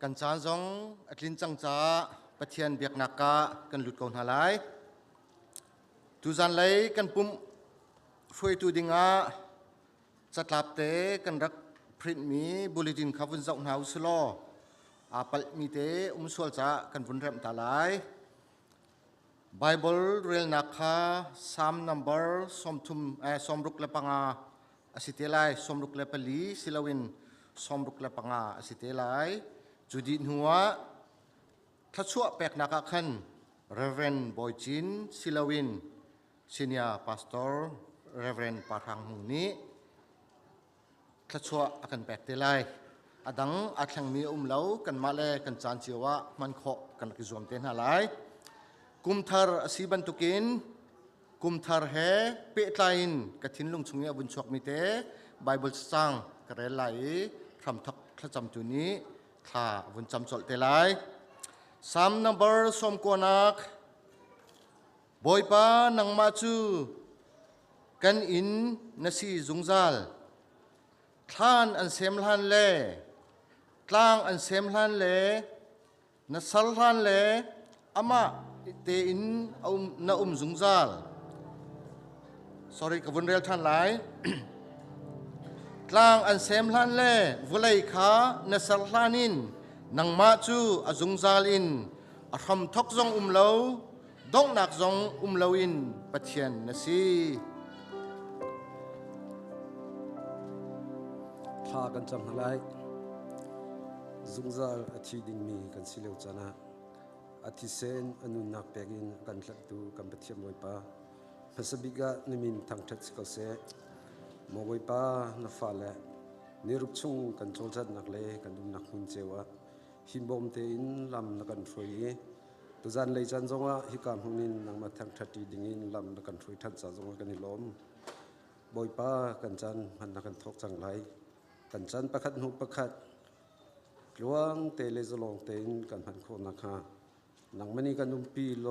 กันจานจงอัดลินจังจ้าปะเทียนเบียกนักกะกันหลุดกอนหาไลทุจันเลยกันปุ่มช่วยตูดิงะจัดลาบเตกันรักพริตมีบุลตินขับวันเจ้าหนาวสโลอาปัลมีเตสวลจ้ากันวุ่นเริ่มตาไลไบเบิลเรียลนักข้าซัมนัมเบอร์สมรุกเลปังอาอสิเตลัยสมรุกเลปลีศิลวินสมรุกเลปังอาอสิเตลัยจุดินหัวทัชวะแปกนักขันเรเวนบอยจินศิลวินซีเนียร์พาสตอร์เรเวนปารังหูนี้ทัชวะกันแปกเตลัยอดังอัดแข่งมีเล้ากันมาเลกันจานเชียวะมันโคกันกิจวัตรเต็นหาไลกุมทาร์สีบันตุกินกุมทาร์เฮเปิดไลน์กระถินลุงชงเงียบุญชกมิเตไบเบิลสร้างกระเรไหลทำทักขจำจุนี้ข้าบุญจำจดเตลัยซัมนัมเบอร์สมกวนักบอยปานังมาจูกันอินนสีจุงซัลคลานอันเซมลันเล่กลางอันเซมลันเล่นัสลลันเล่อามาเตอินนาจุงซัล sorry กับวันเรียลท่านหลายกลางอันเซมลันเล่วลัยขานัสลลันินนังมาจูอจุงซัลอินอารมทกจงเลาดงนักจงเลาอินปัจเจียนนสีข้ากันจำอะไรจุงซาอาทิดิงมีกันสิเลวจานะอาทิเซนอนุนักเปกินกันหลักดูกันปะเทียมวยปาภาษาบิกะนิมินทางทัศกเสมวยปานาฟาเลนิรุปชุงกันจงจัดนักเลกันดุนักหุ่นเจวะหิมบอมเตอินลำนักกันช่วยตุจันเลยจันจงว่าฮิกามหุ่นินนังมาทางทัศดิงินลำนักกันช่วยทัศจงว่ากันนิลมบอยปากันจันมันนักกันทกจังไรกันจันประคัดหูประคัดหลวงเตเลจลองเตนกันพันโคนักฮะนังมันนี่กันนุ่มปีโล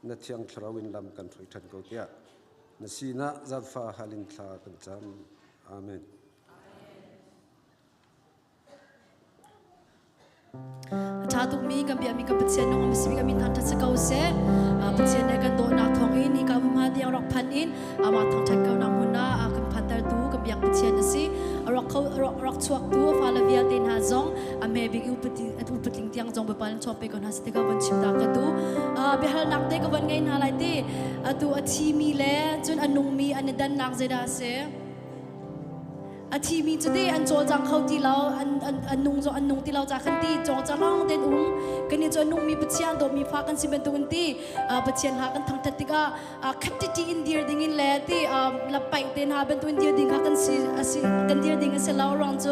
นัดเชียงทราวินลำกันช่วยทันโกเตียนัสีนะจับฟ้าฮัลินทากันจันอาเมนชาตุมีกับเบียมีกับปัจเจนน้องมิสมีกับมินทันทัศกาวเซปัจเจนกันโดนักทองอินนี่กับมาเดียรักพันอินอามาทองทัดเกานังหุนากับพันตาดูกับยังปัจเจนสิรักเขารักชวกดูฟาลาวิอาเตนฮาจงอเมบิกอุปติงเตียงจงไปปานชอบไปก่อนฮัสติกาวันชิมตากดูเบฮัลนักเตกับวันไงนาไลตีดูอธิมีเล่จนอนุมีอันดันนักเจดาเซอาทีมีจุดที่อันโจจังเขาที่เราอันนุ่งที่เราจากขันที่โจจะร้องเต้นกันนี่โจนุ่งมีปัจจัยโดมีฟ้ากันสิเป็นตัวกันที่ปัจจัยหากันทั้งทัดที่ก็คัดที่อินเดียดิ่งแหละที่ลับไปเต้นหาเป็นตัวอินเดียดิ่งหากันสิกันเดียดิ่งกันเสเราร้องโจ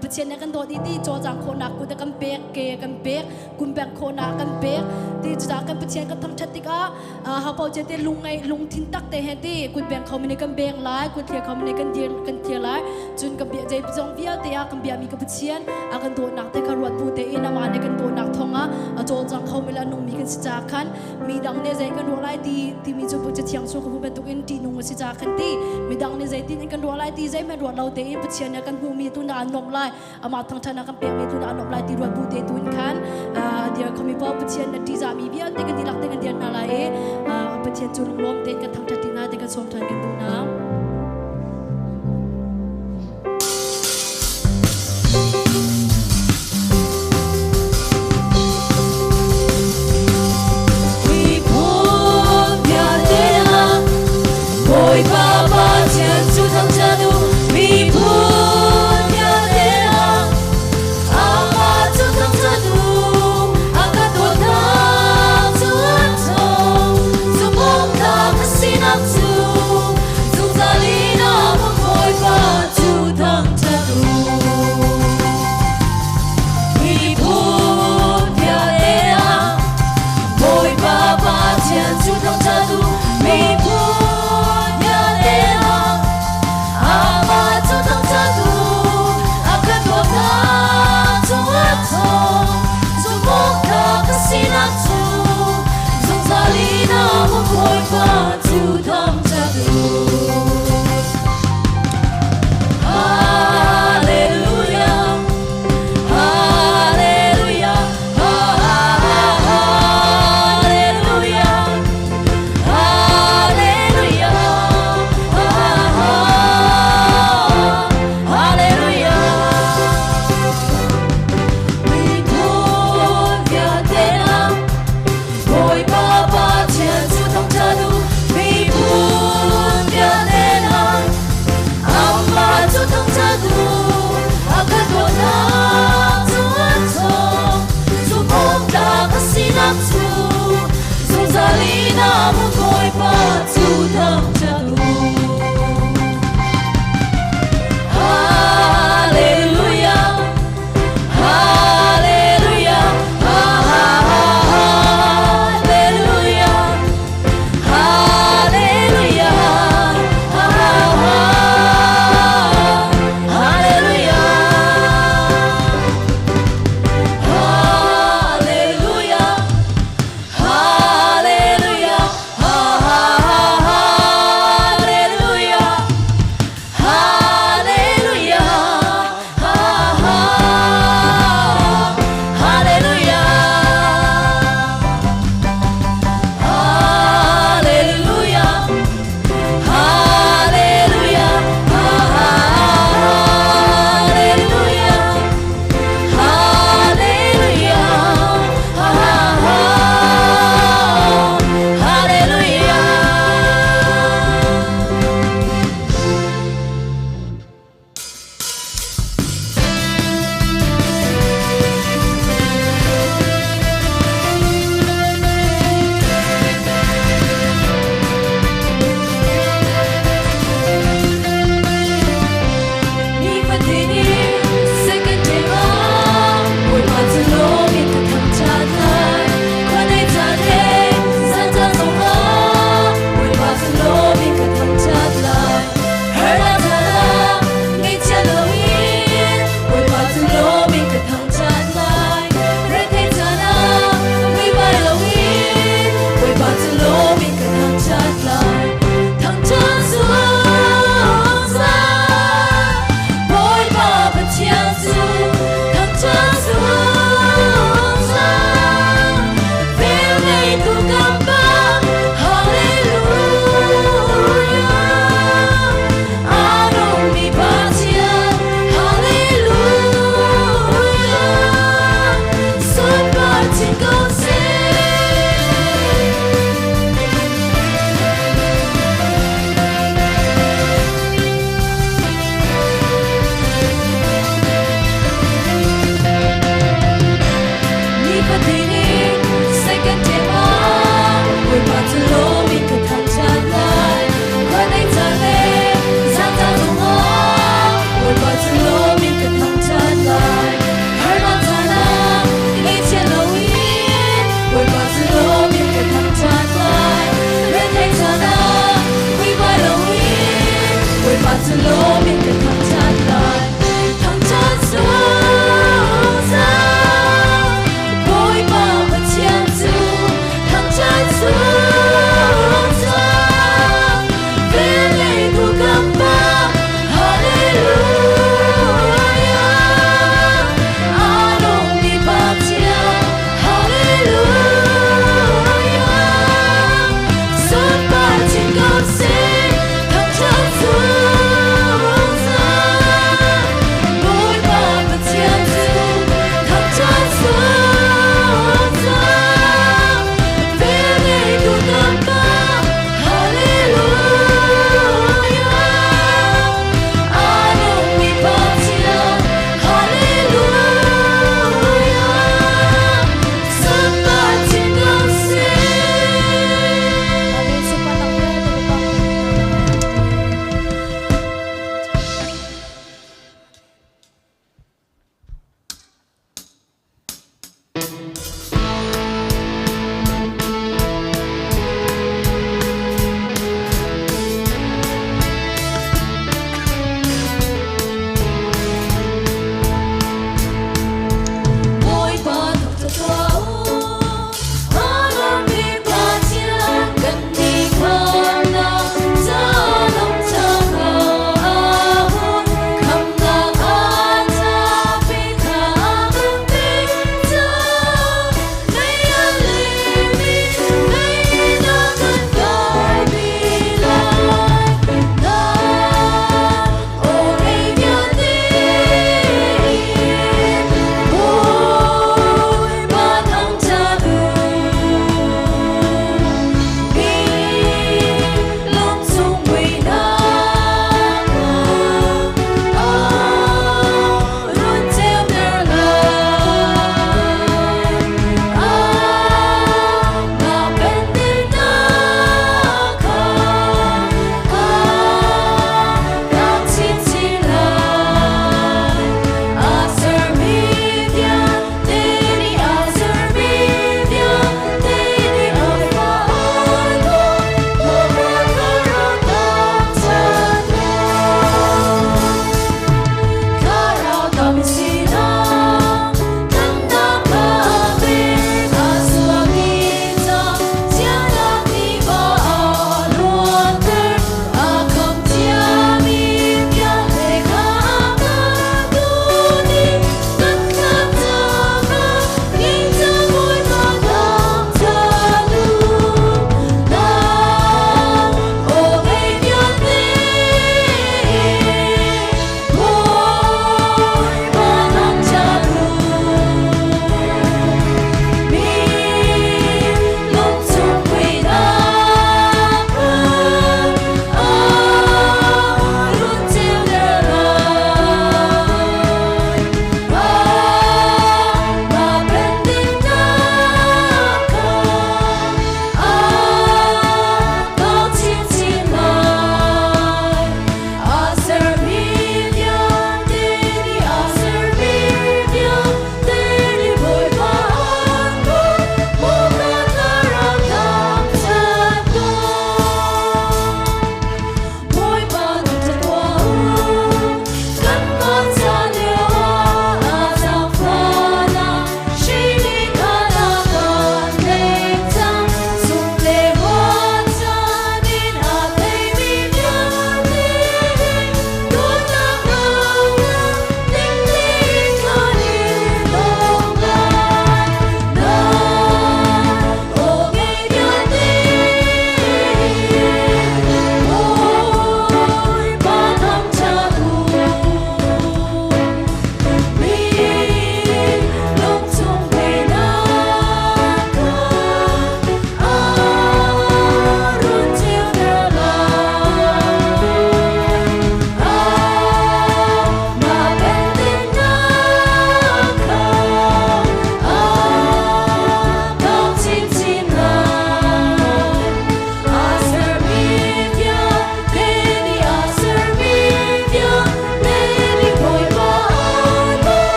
ปัจจัยนั้นกันโดดที่โจจังโคนักกูจะกันเป๊กเกกันเป๊กกุมแบงโคนักกันเป๊กที่จะกันปัจจัยกันทั้งทัดที่ก็หาเป้าเจตลุงไงลุงทิ้งตักแต่เฮที่กุมแบงเขาไม่ได้กันเบงไล่กุมเทียเขาไม่ได้กันเทียไล่จนกับเบียใจจงเบียเตียกับเบียมีกับเชียนอากันโดนนักแต่การวัดบูเตอินามาในกันโดนนักทองโจจังเขาไม่ละนุ่งมีกันสิจาคันมีดังในใจกันรัวไล่ที่มีจุดจะเทียงสู้กับผู้เป็นตุกินที่นุ่งสิจาคันที่มีดังในใจที่กันรัวไล่ที่ใจไม่รัวเราเตอิเชียนกันหูมีตุนานนมไล่อามาทางธนากันเปียมีตุนานนมไล่ที่รัวบูเตตุนคันเดี๋ยวเขามีพ่อเชียนที่จะมีเบียเตกันที่หลักเตกันเดียนอะไรเชียนจุลลมเตกันทางทัตินาเตกันสมทันกันดูนะSinapsu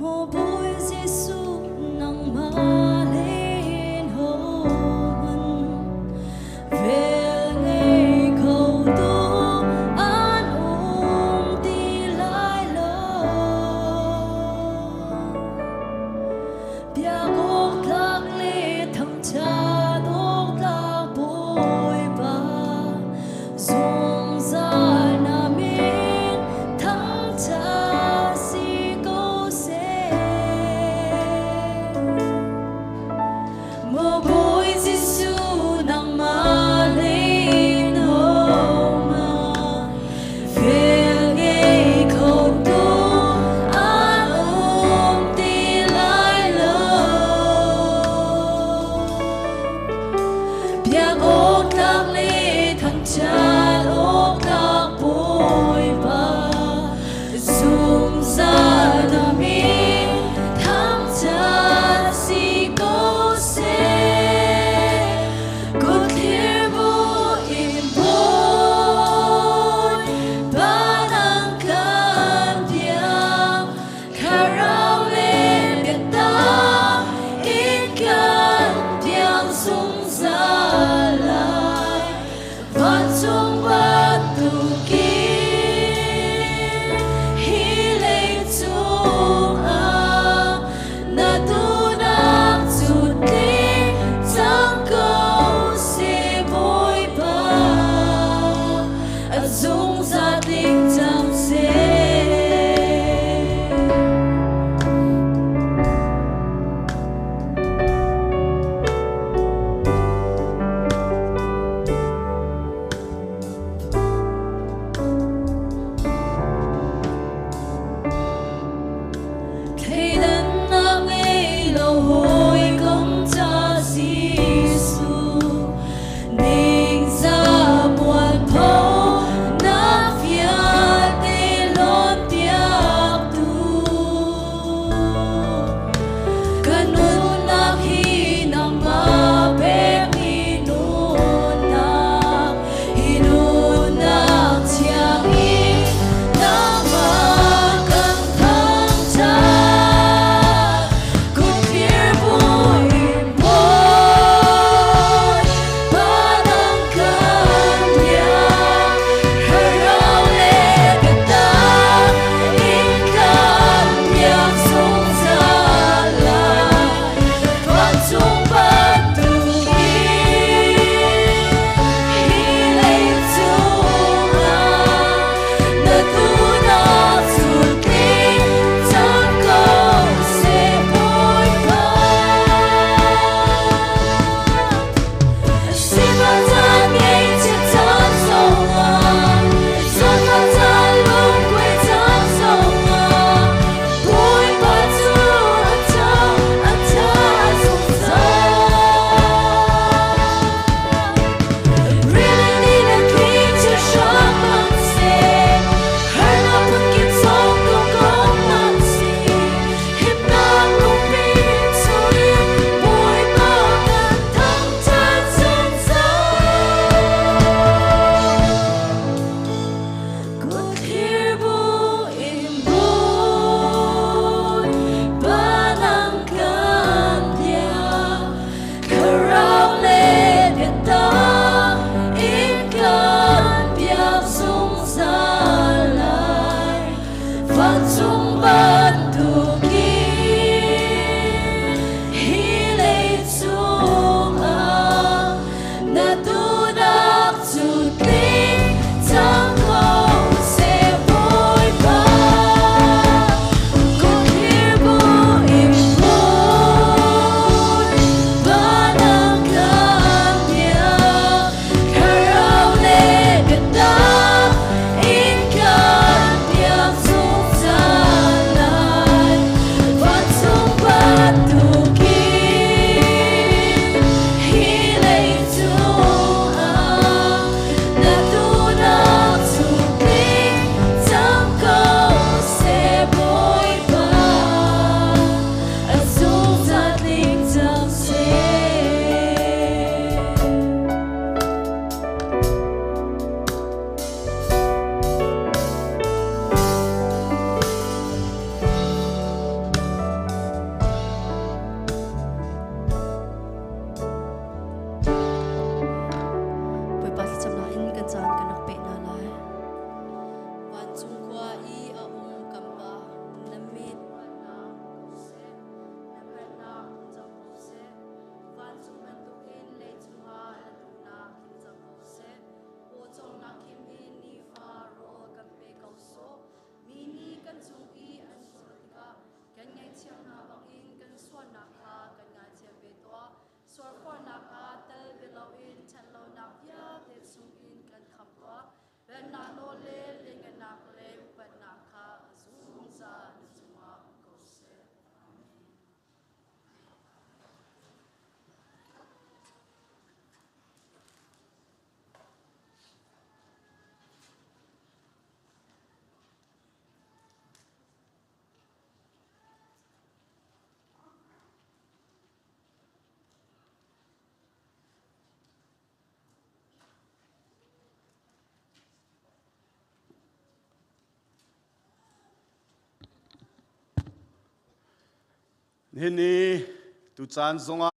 Mô bối Giêsu nang malin homan về ngày cầu tu an đi lại lo bia ốc lạc lệ thầm cha ốc lạc bồi ba dùng ra nam in thắng cha si câu sẽ mô bối Giêsu nang malin homa về ngày cầu tu an đi lại lo bia ốc lạc lệ thằng cha ốc lạc bồi ba dùng ra nam in thắng cha si câu sẽ cốt thiêng vô im bối ba nang can diam khả rau lên biết ta ít can diam sung ra lại van chung ba tu kia hi lên chung na tu na chút đi chẳng câu sẽ bồi ba dung ra tình chẳng sẽ thấy đến na ngày lâu hồi công cha Giêsu ninh ra muôn thấu na phía tê lon tiap tu kanun na khi nang ma pe hinun na chiang in na ma kan thang cha cốt thiêng vui bối ba nang can diam khả rau lên biết ta ít can diam sung ra lại van chung ban tu hi lên chung na tu na chút đi chẳng câu sẽ bồi ba xin ban ta ngày chết tan sông xin ban ta lúc quay tan sông bồi ba tu anh ta sung ra really need a key to shop and say her love will keep song không nặng gì hiệp nam không biết số yên bồi ba cần thắng chân sung ra cốt thiêng vô im bối ba nang can diam khả rau lên biết ta ít can diam sung ra lại van chung ban tu kia hi lên chung na tu đắc chút đi chẳng câu sẽ bồi ba cốt thiêng vô im bối ba nang can diam khả rau lên biết ta ít can diam sung ra lại chung kwa i a kamba namit na se na perna jam se van chung man tu in le chung ha la tu na kim jam se o chong na kim in ni fa ro kan pe kau so mi ni kan chung i an ka kan ngai chiang na bang in kan suan na kha kan nga che pe to sor for na ka tel below in chan lo na ya te chung in kan khap wa ben na no le le ngan na le pa na kha zum za na chuma ko se Hini tu chan zonga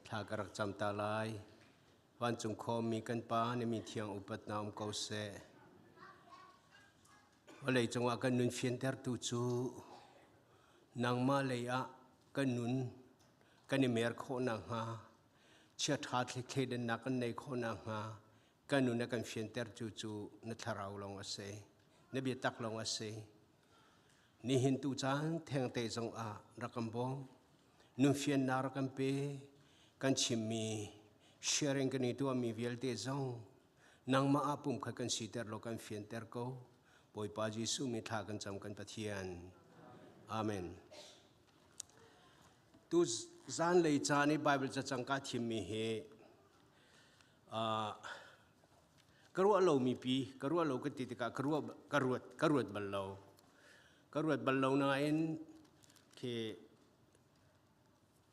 ถ้ากระจำตาลายวันจงคอมีกันป้าในมีเทียงอุปนามเกาเสวันเลยจงว่ากันนุนเฟียนเตอร์ตูจูนางมาเลยอะกันนุนกันในเมียร์โคนางฮาเชื่อทัดเคเดนนักกันในโคนางฮากันนุนกันเฟียนเตอร์จูนัทราวลงอาเสนบีตักลงอาเสนี่หินตูจานแทงเตจงอารักบงนุนเฟียนนารักเปกันชิมมีsharing กันนี้ตัวมีเวลเตจงนางมาอาปุ่มขัดกันสีเตอร์โลกันเฟียนเตอร์ก็ปอยปาจิสุมิทากันจำกันปะเทียนอาเมนตูจานเลยจานี่ไบเบิลจะจังกัดทิมมีเฮกรัวเรามีปีกรัวเราก็ติดกับกรัวบัลโลน่าเองที่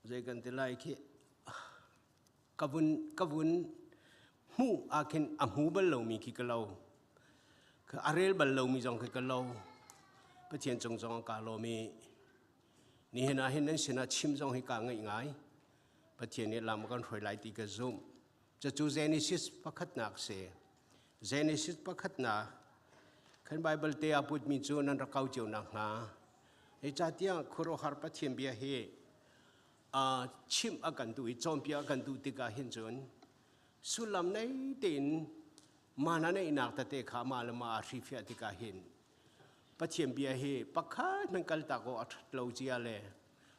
ใจกันที่ไรที่กวุนหูอาเคนอัมหูบัลโลมีกี่กะโลคืออาเรลบัลโลมีจงกี่กะโลพระเทียนจงกาโลมีนี่เห็นนั้นเสียนะชิมจงให้กางง่ายพระเทียนนี่ลำกันถอยไหลตีกระซุ่มจะจูเจนิสิสประคัดนักเสเจนิสิสประคัดนักขันไบเบิลเตียพูดมีจูนันรักเอาเจ้านักหาไอ้จ่าเตียคุโรหารพระเทียนเบียเฮชิมอากันตุยจอมพิอากันตุติกาเห็นจนสุลัมในตินมานาในนักตะเตขามาลมาอาริฟิอาติกาเห็นปะเทียมเบียเฮปักขาดมันกัลตาโกอัตโลจีอาเล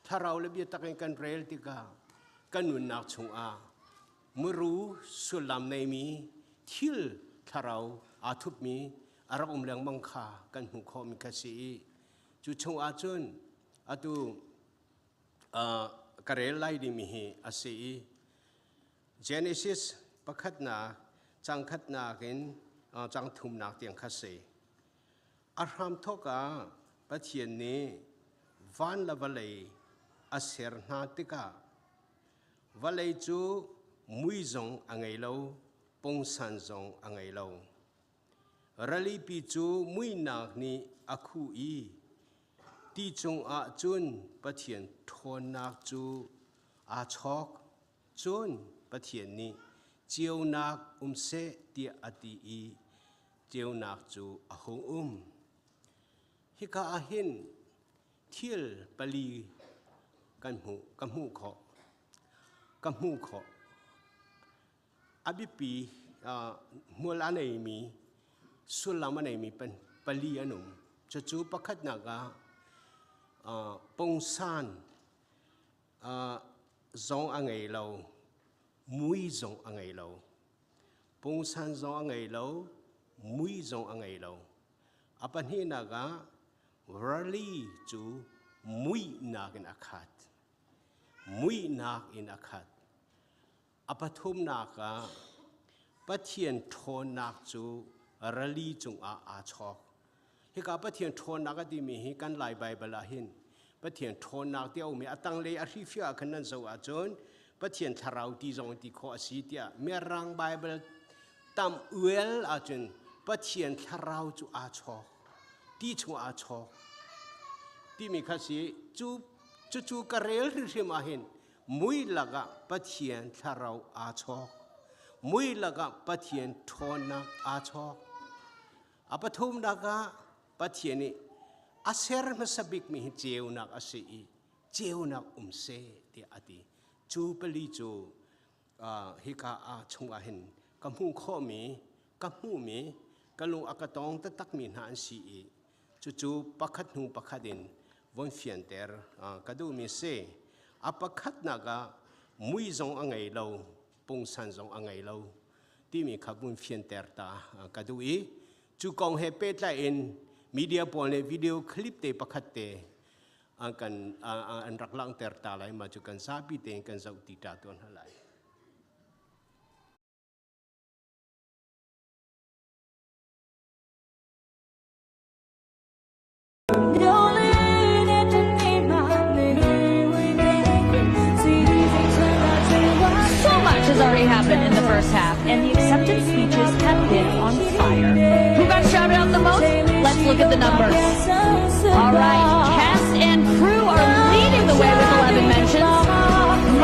ถ้าเราเลเบียตะกันเรลติกากันนุนนักชงอาเมื่อรู้สุลัมในมีทิลถ้าเราอาทุบมีอารมณ์แรงบังคากันหุคอมิกาซีจุชงอาจนอาตุกระเรลไลดิมีอาศัย Genesis ประคัดนาจังคัดนาเกินจังทุมนาเตียงคัสเซอารามทกาปะเทียนนี้วันละวันเลยอาเสรนาติกาวันเลยจูมุยจงอังไงเราปงสันจงอังไงเรารัลีปีจูมุยนักนี้อาคูอีที่จงอาจุนปะเทียนทนนักจูอาชอกจุนปะเทียนนี้เจียวนักเสตีอตีอีเจียวนักจูอาหงฮิกาอาหินเที่ยวปลีกันหูขออบิปีมัวลาในมีสุลามันในมีเป็นปลีอันนุ่มจะจูประคัดนักปงซานจงอังไงเรามุยจงอังไงเราปงซานจงอังไงเรามุยจงอังไงเราอาปันฮีนักรัลีจูมุยนักอินอาคัดมุยนักอินอาคัดอาปัทุมนักปะเทียนโทนักจูรัลีจงอาชอกฮิกาปะเทียนโทนักที่มีฮิกันไลไบเบลาหินปะเทียนโทนักเดียวมีอตังเลยอาริฟิอาคันนั้นจะว่าจนปะเทียนทาราวที่จงที่ขอสีเดียเมื่อรังไบเบลตามเวลอาจนปะเทียนทาราวจูอาชอกที่จูอาชอกที่มีข้าศึกจูกระเรลที่เมาเห็นมุยลักะปะเทียนทาราวอาชอกมุยลักะปะเทียนโทนักอาชอกอาปทุมนักะปะเทียนนี่อาเซอร์มาสบิกมีเจียวนักอาศัยเจียวนักเสตีอดีจูเปลีจูฮิกาอาชงอาเห็นกำหูข้อมีกำหูมีกะลุงอากาตองตักมีหานสีจูปักขัดหูปักขัดินวันเฟียนเตอร์กระดูมีเสอาปักขัดนักะมุยจงอังไงเราปงสันจงอังไงเราที่มีขับวันเฟียนเตอร์ตากระดูจูกองเฮเปตไลเอ็นมีเดียปอนเลวิดีโอคลิปเตปคัดเตอันรักลังเตอร์ตาไลมาจูกันซาบิเตงกันจะอุติตาตัวนั่นไล has already happened in the first half, and the acceptance speeches have been on fire. Who got shouted out the most? Let's look at the numbers. All right, cast and crew are leading the way with 11 mentions.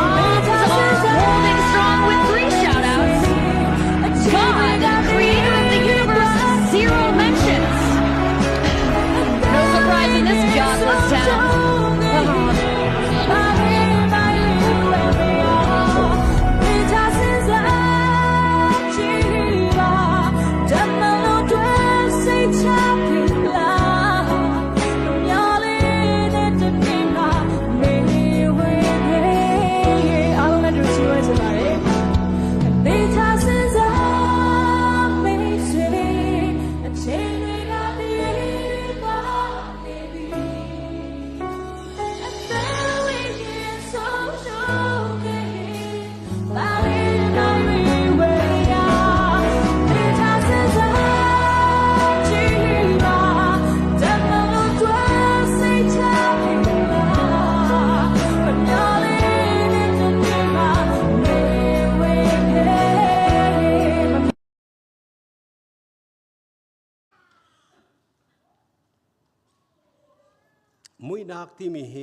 มุยนักที่มีเฮ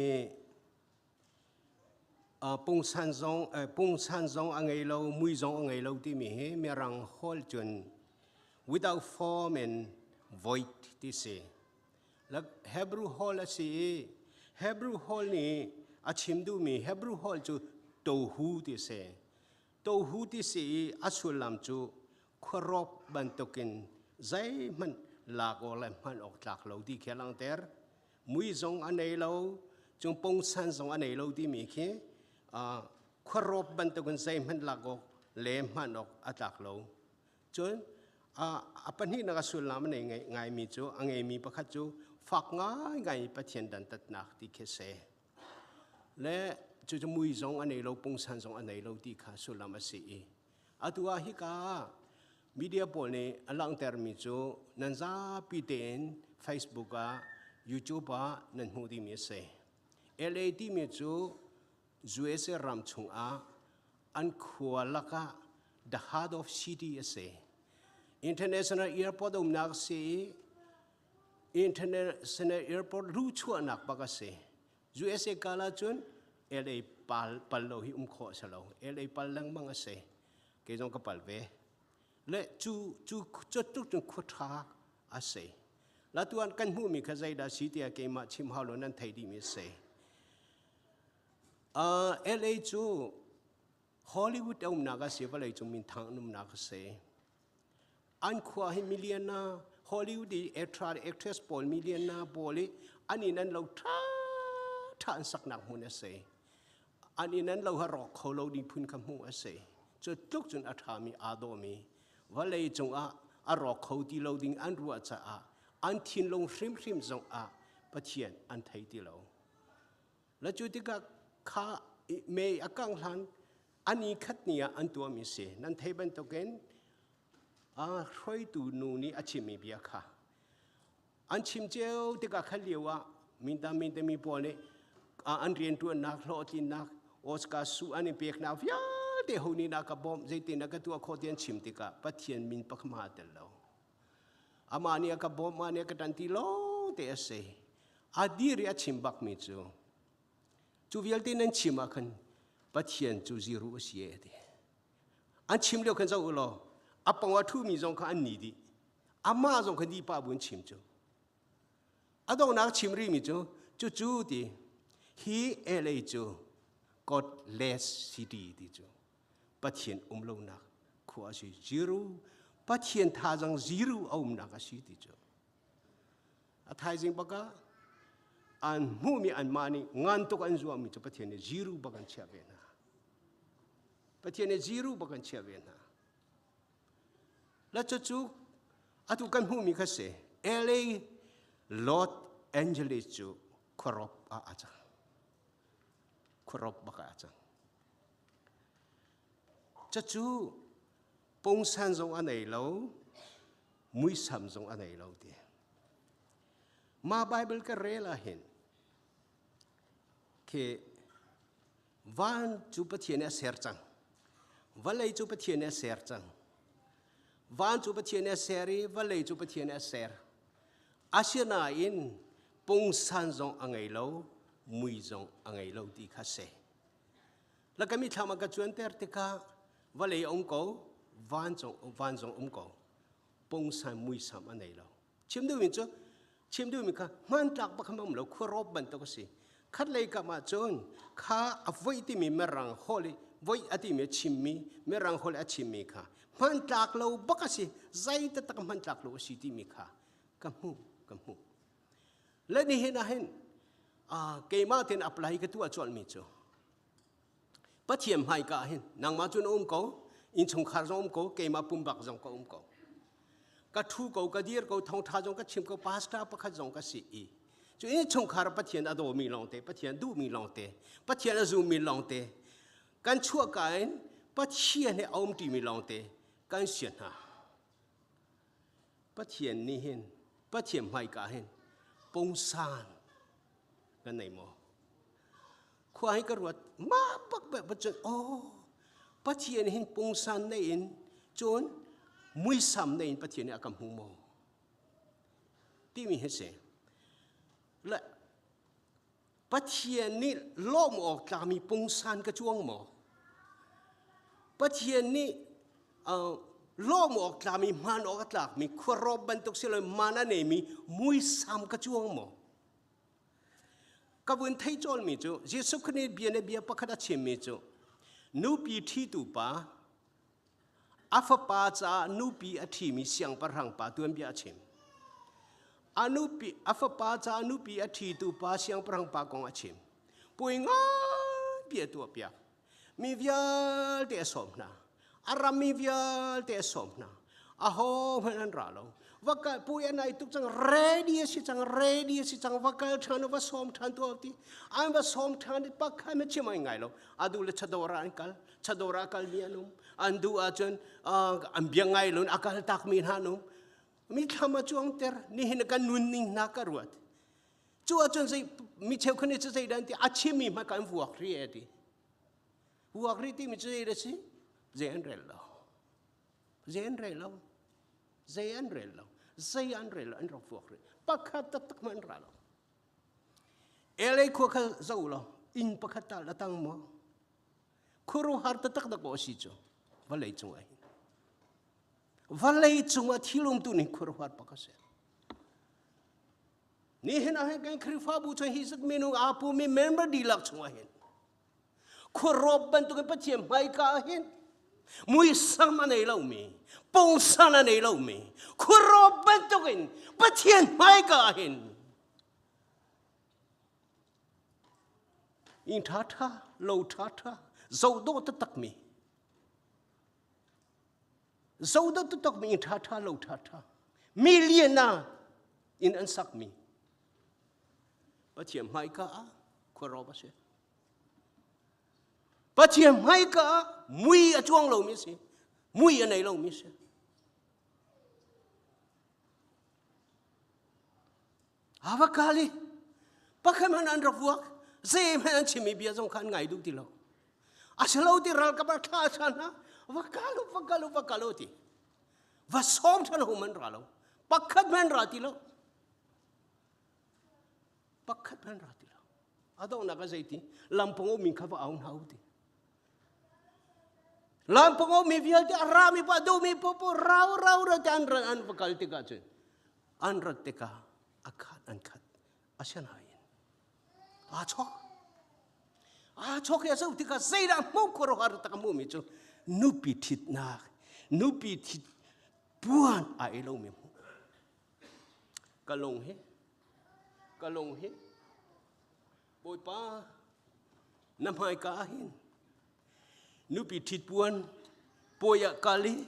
ปงสันซองอังไงเรามุยซองอังไงเราที่มีเฮมีรังฮอลจน without form and void ที่เสแล้ว Hebrew hall สิ Hebrew hall นี่อาชิมดูมี Hebrew hall จูโตหูที่เสโตหูที่เสอาสุลามจูครบบันตุกินใจมันลากออกเลยมันออกจากเราที่แค่ลังเตอร์มุยซองอันไหนเราจงปงสันซองอันไหนเราที่มีแค่ครบบันตุกินใจมันลากออกเล่มันออกจากเราจนปัญหานักสุลามในไงมีจูอังไงมีประคัตจูฝักง่ายไงปะเทียนดันตัดนักที่เคเสและจูจะมุยซองอันไหนเราปงสันซองอันไหนเราที่ข้าสุลามสีตัวฮิกามีเดียโพลเนี่ยหลังเตอร์มิจูนั่นจะปีเตน Facebook ยูทูบนั่นหูดีมีเสLA ที่มีจู US รำชงอันขัวลักthe heart of city เส International Airport นักเส International Airport รู้ชัวนักบักเส US กาลาจุน LA ปัลโลหิขอสลาว LA ปัลลังมังเสเกจงกับปัลเวและจูจุดจนขุดทากอาเสแล้วตัวกันหูมีขจายดาสีเตียเกมาชิมฮาโลนันไทยดีมีเสLA จูฮอลลีวูดเอาหนักเสียว่าเลยจูมินทางนุ่มหนักเสอันขวาให้มิเลียนาฮอลลีวูดเอ็กเทรสบอลมิเลียนาบอลอันนี้นั้นเราท่านสักหนักหุ่นเสอันนี้นั้นเราหารอกเขาเราดีพุ่นคำหูเสจุดทุกจนอัฐามีอาโดมีว่าเลยจงรอกเขาที่เราดิ้งอันรัวจะอันทินลงริมจงปะเทียนอันไทยที่เราและจุดที่ก็ข้าเมย์อกังหันอันนี้ขัดเนียอันตัวมีเสนั่นไทยเป็นตัวเกนช่วยตูนูนี่อาชิมีเบียค่ะอันชิมเจ้าที่ก็ขัดเลียวมินตามีปอนี่อันเรียนตัวนักโลตินักออสการ์สูอันนี้เปียกนาฟยาเดี๋ยวนี้นักบอมใจตีนักตัวโคเทียนชิมติกะปะเทียนมินปักมาเตลเราอามาเนี่ยกับบอมมาเนี่ยกันตีโลเตะเสอาดีเรียชิมบักมิจูวิลตินันชิมาคันปะเทียนจูซีรูเสียเดอันชิมเดียวกันจะอุโลอาปังว่าทูมีจงคันนี้ดีอามาจงคันดีป้าบุญชิมจูอาต้องนักชิมรีมิจูดีฮีLAจูก็เลสซิตี้ดีจูปะเทียนลงนักขวาสิซีรูปะเทียนท่าจังซีรูเอานักสิดีจูไทยจริงปะกะอันหูมีอันมานี่งานตุกันจัวมีจูปะเทียนซีรูบักันเชียเวนะปะเทียนซีรูบักันเชียเวนะแล้วจูอาตุกันหูมีข้าเสLA ลอสแอนเจลิสจูครบอาจารย์ครบบักอาจารย์จูปงสันจงอันไหนเรามุยสัมจงอันไหนเราเดียมาไบเบิลก็เรล่าเห็นเควันจูปะเทียนเสียจังวันเลยจูปะเทียนเสียจังวันจูปะเทียนเสียรีวันเลยจูปะเทียนเสียอาเซียนาอินปงสันจงอันไหนเรามุยจงอันไหนเราดีข้าเสแล้วก็มีทำมากับจวนเตอร์ติกาว่าเลยก็วันจงก็ปงสันมุยสัมอันไหนเราชิมดูมิจูชิมดูมิค่ะมันจากบักขมเราครบบันตัวก็สิคัดเลยกับมาจนข้าอวัยที่มีเมรังฮอลีวัยอที่มีชิมมีเมรังฮอลีชิมมีค่ะมันจากเราบักสิใจแต่ตะมันจากเราสิที่มีค่ะกัมหูและนี่เห็นเกมาเทนอัปไลกับตัวจวนมิจูปะเทียมให้กะเห็นนางมาจนก็อินชงคาร์จงก็เกมาปุ่มบักจงก็ก็ทูก็กระดีร์ก็ทองท่าจงก็ชิมก็พาสต้าปะขจงก็สีจุอินชงคาร์ปะเทียนอโดมีลองเตปะเทียนดูมีลองเตปะเทียนอซูมีลองเตกันชั่วกันปะเทียนเนี่ยเอามตีมีลองเตกันเสียนฮะปะเทียนนี่เห็นปะเทียมให้กะเห็นปงซานกันไหนมั้งควายกระโดดมาปักแบบจนโอ้ปะเทียนเห็นปงซานในอินจนมุยซ้ำในอินปะเทียนเนี่ยกำหูโมที่มีเหตุและ ปะเทียนนี่ล้อมออกตามีปงซานกระจวงหมอปะเทียนนี่ล้อมออกตามีมันออกตามีควรบบันตุกเสลยมานะเนี่ยมีมุยสามกระจวงหมอกระบวนไทยจอลมีจูเยซูคริสต์เบียนเบียปะขัดเชื่อมีจูนูปีที่ตูปาอาฟปาจานูปีอธิมีเสียงปะรังปาตัวเบียเชื่ออนุปีอาฟปาจานุปีอธิตูปาเสียงปรังปากองอาชิมปุยงาเปียตัวเปียมีวิลเตสอมนาอารามีวิลเตสอมนาอาโหมันรัลวักปุยอันไหนตุกจังเรดีสิจังวักทันวัสอมทันตัวที่อันวัสอมทันปักให้ไม่เชื่อไม่ไงหรอกอาดูเลชดอราคัลเมียนุมอันดูอาจารย์อันเบียงไงลุนอากาศตักมีนานุมมีธรรมจวงเตอร์นี่เห็นกันนุ่นนิ่งนักกระวดจัวจนสิมีเช้าคนนี้จะใจดันที่อาชีพมีมาการวัวครีเอตีวัวครีที่มีใจได้สิเจนเรลล์อันรบวัวครีปักขัดตักมันรัลเอเลยขั้วข้าเจ้าล่ะอินปักขัดตาละตั้งมั้งครูหาตักโอชิโจว่าเลยจงไงวันเลยจงว่าที่ลมตุนี่ครัวหัดปากเสียนี่เห็นอะไรกันคริฟ้าบุตรฮิสักเมนูอาปูมีเมมเบอร์ดีลักจงว่าเห็นครัวบันตุกันปัจเจียมไม่กล้าเห็นมุยสังมันในเรามีปงสันในเรามีครัวบันตุกันปัจเจียมไม่กล้าเห็นอินท่าโลท่าโซโดตตักมีZaudat tu tak mi thata lo thata miliona in an sak mi pathiam mai ka khoro ba se pathiam mai ka mui a chuang lo mi se mui a nei lo mi se avakali pakhaman an rafuak zem han chimi bia jong khan ngai du ti lo asalo ti ral ka ba tha chana Vakalu ti. Vasom tan human ralo. Pakhat man ratilo. Ado na kazaiti. Lampungo min kava aun hauti. Lampungo mi vialti arami pa do mi popo rau ti an vakalti ka chen. Anrat teka akat. Asyan hayin. Achok ya sa utika zaida mo koro harta ka mo mi cho. Nupi tit buan a elo mi kalong he boy pa namai ka ahin nupi tit buan poya kali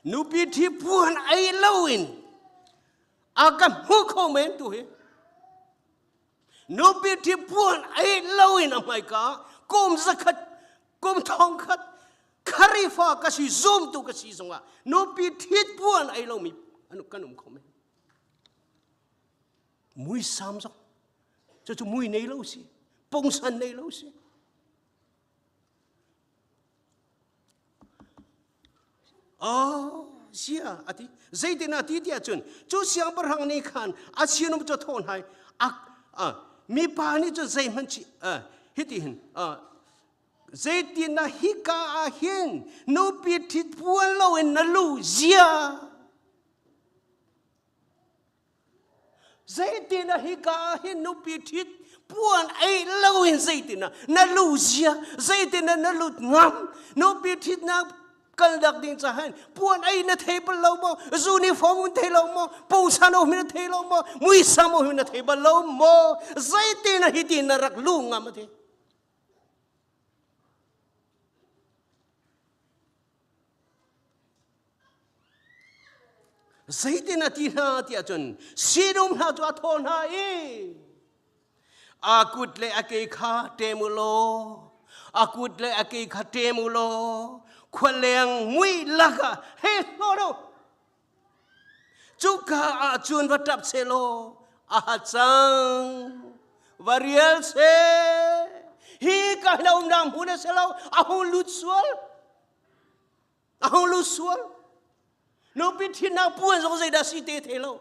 nupi tit buan a eloin agam huko men tu he nupi tit buan a eloin amai ka kom zakat kom thongkhat Karifa kasi zoom tu kasi songa no pitit puan ai lo mi anu kanum khome mui samso cho mui nei lo si pong san nei lo si sia ati zaidina ti dia chun chu siang parhang ni khan a chianum cho thon hai mi pa ni cho zai man chi hitin Zaitina hika ahin no pitit puan lo en nalu zia Zaitina hika ahin no pitit puan ai lo en zaitina nalu zia Zaitina nalut ngam no pitit na kaldak din sahan puan ai na table lo mo uniform un thelo mo pausano min thelo mo muisamo min table lo mo Zaitina hitin rak lu ngam the Zaitina tina tia chun sidum na tu athon ha akut le akei kha temulo khwaleng mui laka he no chuka a chun watap selo a chang varial se hi ka laum dam huna selo ahon lutswal no pitin na puan so sai da si te thelo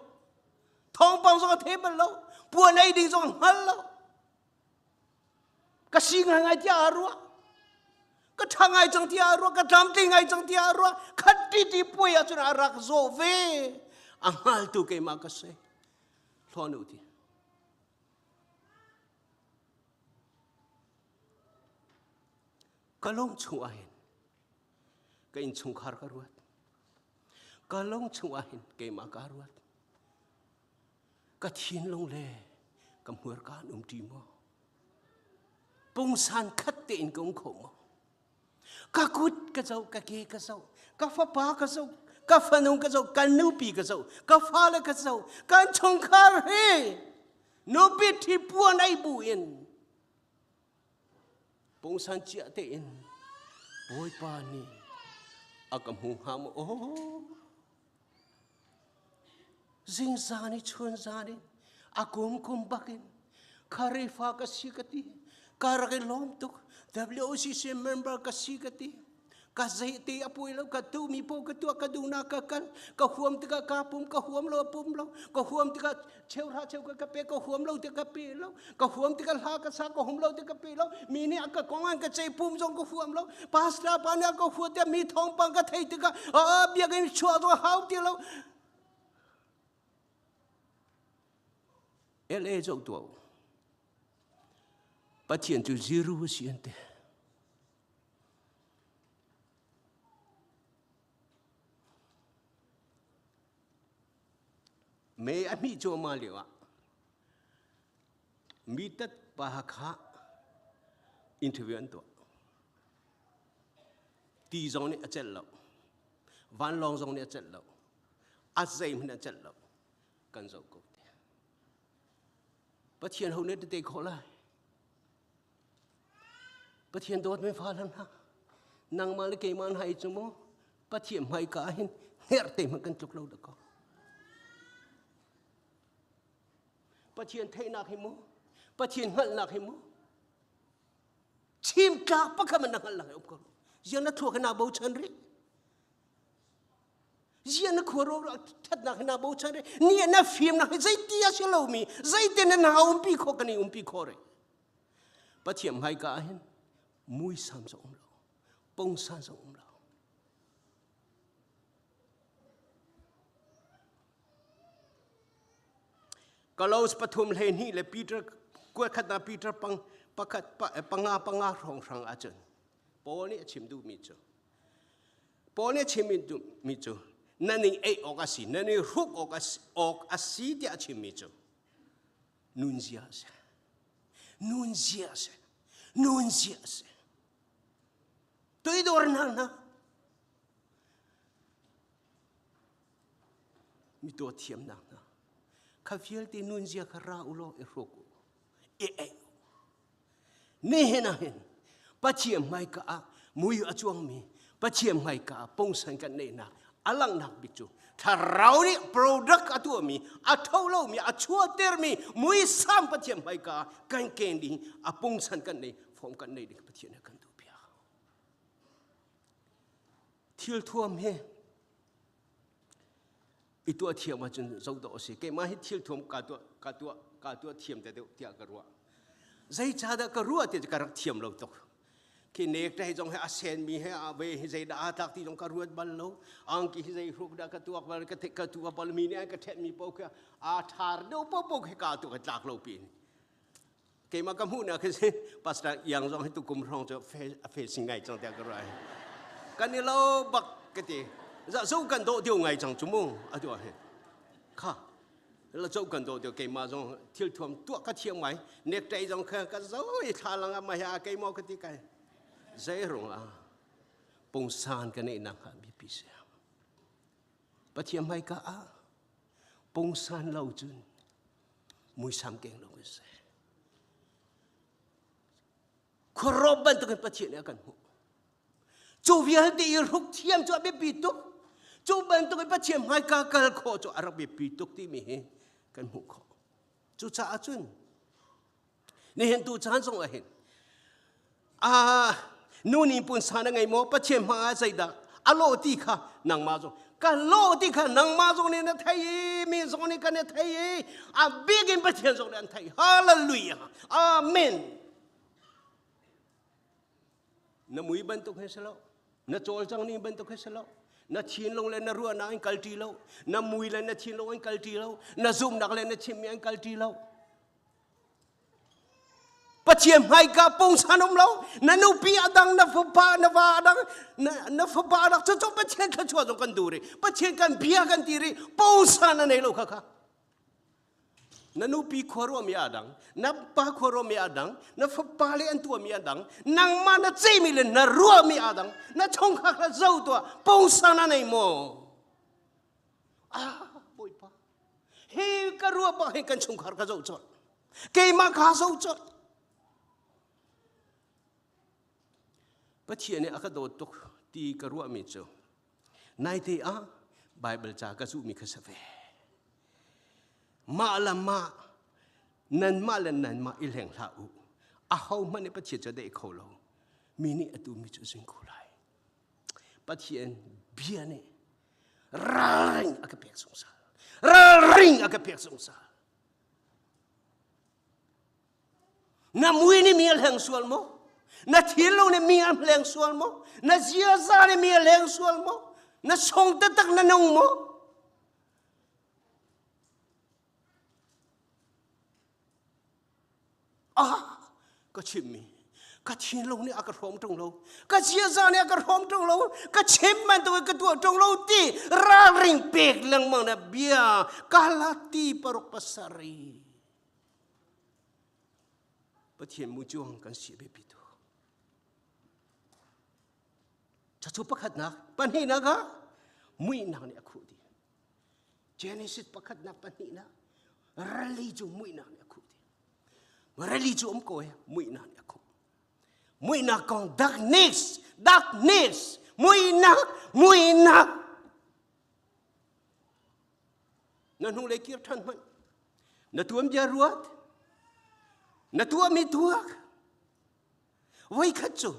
thong pang so the ban lo puan ai ding so hal lo kasi ngai ti arwa ka thangai chang ti arwa ka dam ti ngai chang ti arwa khatti ti poi a chuna rak zo ve angal tu ke ma ka se thonu ti kalong chu ahin ka in chung khar ka ruat kalong chu ahin ke ma ka ruat ka thin long le ka muar ka ti mo pung san khát tiền cũng khổ mà cả cút cả dâu cả kia cả dâu cả pha pa cả dâu cả pha nung cả dâu cả nấu pi cả dâu cả pha lại cả dâu cả chong khar he nấu pi thì bua này buin pung san chia tiền boy pa ni akam hung ham zing zani chun zani akum kum bakin kharifa ka sikati karake lom tuk WOCC member ka sikati ka zaiti apoy lo ka tu mi po ka tu ka duna ka kan ka huam tika ka pum ka huam lo pum lo ka huam tika cheu ra cheu ka pe ka huam lo tika pe lo ka huam tika la ka sa ka hum lo tika pe lo mi ni ka kongan ka chei pum jong ka huam lo pastra pa na ka hu te mi thong pang ka thei tika a bia gen chua do hau ti lo ele jong tu bắt hiện từ zero xiên thế, mấy anh mi cho mà liệu ạ, mi tất bà khá interview anh tu, tí dòng này chết lâu, van long dòng này chết lâu, ắt dây mình chết lâu, cần dầu cột, bắt hiện hôm nay để khó lại. Bắt hiện đốt mới phá lần ha, nang mal cái man hay chung mo, bắt hiện hay cả hin, hết tiền mà cần chục lâu được có. Bắt hiện thấy nạc hay mo, bắt hiện hận nạc hay mo, chim cá bắt cái mình nạc hận nạc hay không, giờ nó thua cái nào bầu chân đấy, giờ nó khua rồi thật nạc hay nào bầu chân đấy, nia nó phim nạc hay dây tia xí lâu mi, dây tia nó nào pi khó cái này pi khó đấy, bắt hiện hay cả hin. Mui sam sa umlo, pong san sa umlo. Kalau sepatum leni le Peter, kuat kata Peter panga rong rang ajen. Poni chim du mijo. Poni chim du mijo. Nani okasi, nani ruk okasi dia chim mijo. Nunzias. Tôi đồ na mi to thiam na ka fiel ti nun zia ka ra ulo e roku ne hena hen pa chiam mai ka mui a chuang mi pa chiam mai ka pong san kan ne na alang nak bichu tharau ni product atu mi a tholo mi a chua ter mi mui sam pa chiam mai ka kan ken ding a pong san kan ne form kan ne dik pa chiam kan thiel thuam he itu thiam ma chun zo do se ke ma hi thiel thuam ka tu thiam te tia ka ruwa zai cha da ka ruwa te ka rak thiam lo tok ki nek dai jong he asen mi he a ve zai da tak ti jong ka ruwa ban lo ang ki zai ruk da ka tu ba ka tu ba mi ne ka the mi po ka a thar do po ke ka tu ka tlak lo pin ke ma kam hu na ke se pastor yang jong he tu kum rong jo fe singai jong te ka ruwa kan ni lo bak cái gì, giờ dâu cần độ điều ngày chẳng chúng mông, à điều này, khá, là dâu cần độ điều cái mà trong thiêu thuầm tuột các thiêu máy, nét trái trong cái dâu ấy thà là mà nhà cái mò cái gì cái, dễ rồi à, bông san cái này nặng hả bị bị sao, bắt thiêu máy cả, bông san lâu chun, mùi sam keng lâu cái gì, khoroban tu cái bắt thiêu này cần chú việc đi rút thiam cho bé bị túc, chú bên tôi bắt thiam hai cá cá khó cho Arab bị túc thì mi cần hụt khó, chú cha chun, nên hiện tu chán xong rồi nuni pun sana ngày mò bắt thiam hai dây đã, alo ti kha nang ma zo, cả lo ti kha nang ma zo nên nó thấy mi zo nên cái nó thấy, biết cái bắt thiam zo nên thấy, hallelujah, amen. na mui bantuk he selo na chol chang ni bantuk he selo na chin long le na ruwa na ang kalti lo na mui le na chin long ang kalti lo na zoom nak le na chim ang kalti lo Patiem hai ka pong sanom lo na nupi adang na fapa na va adang na fapa adang cho patien ka chwa kan dure patien kan bia kan tiri pong sana nei lo kaka na nupi khoro mi adang na pa khoro mi adang na fapa le an tua mi adang nang mana chei mi le na ruwa mi adang na chong kha ka zau tua pong sana nei mo boy pa he ka ruwa ba he kan chong kha ka zau chot ke ma kha zau chot Patien ni akadot tok ti karua mi cho. Nai te Bible cha ka su mi khasave. Ma la ma nan ma ilheng la u. A hau man ni patien cha de kholo. Mi ni atu mi cho sing khulai. Patien bia ni ring akapek sungsa. Ring akapek sungsa. Na muini mi ilheng sual mo. Na thilo ne mi am leng sual mo na zia za ne mi leng sual mo na song ta tak na nong mo ka chim mi ka thilo ne akar hom tong lo ka zia za ne akar hom tong lo ka chim man to ka tu tong lo ti ra ring pek lang mang na bia kalati parok pasari patien mu juang kan si be pitu Chachu pakat nak panhi na ka mui na ni aku di Genesis pakat nak panhi na religion mui na ni aku di religion ko ya mui na ni aku mui na kong darkness mui na na nung le kir than man na tuam jaruat na tuam mi tuak wai khachu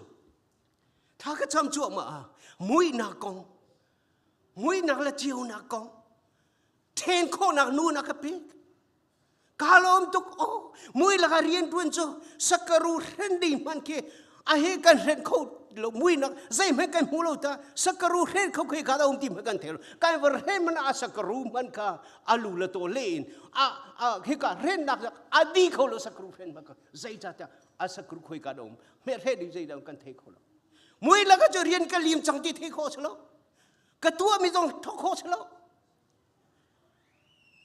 Tha ka cham chu ma mui na kong mui na la chiu na kong ten ko na nu na ka pik kalom tuk mui la ka rien tuan cho sakaru rendi man ke a he kan ren ko lo mui na zai me kan mulo ta sakaru ren ko ke ka da ti me kan thelo kai ver he man a sakaru man ka alu la to len a he ka ren na a di ko lo sakaru ren ma ka zai ta ta a sakaru khoi ka dom me re di zai da kan the ko lo Mui la ka cho rian ka lim chang ti the kho chlo ka tua mi jong tho kho chlo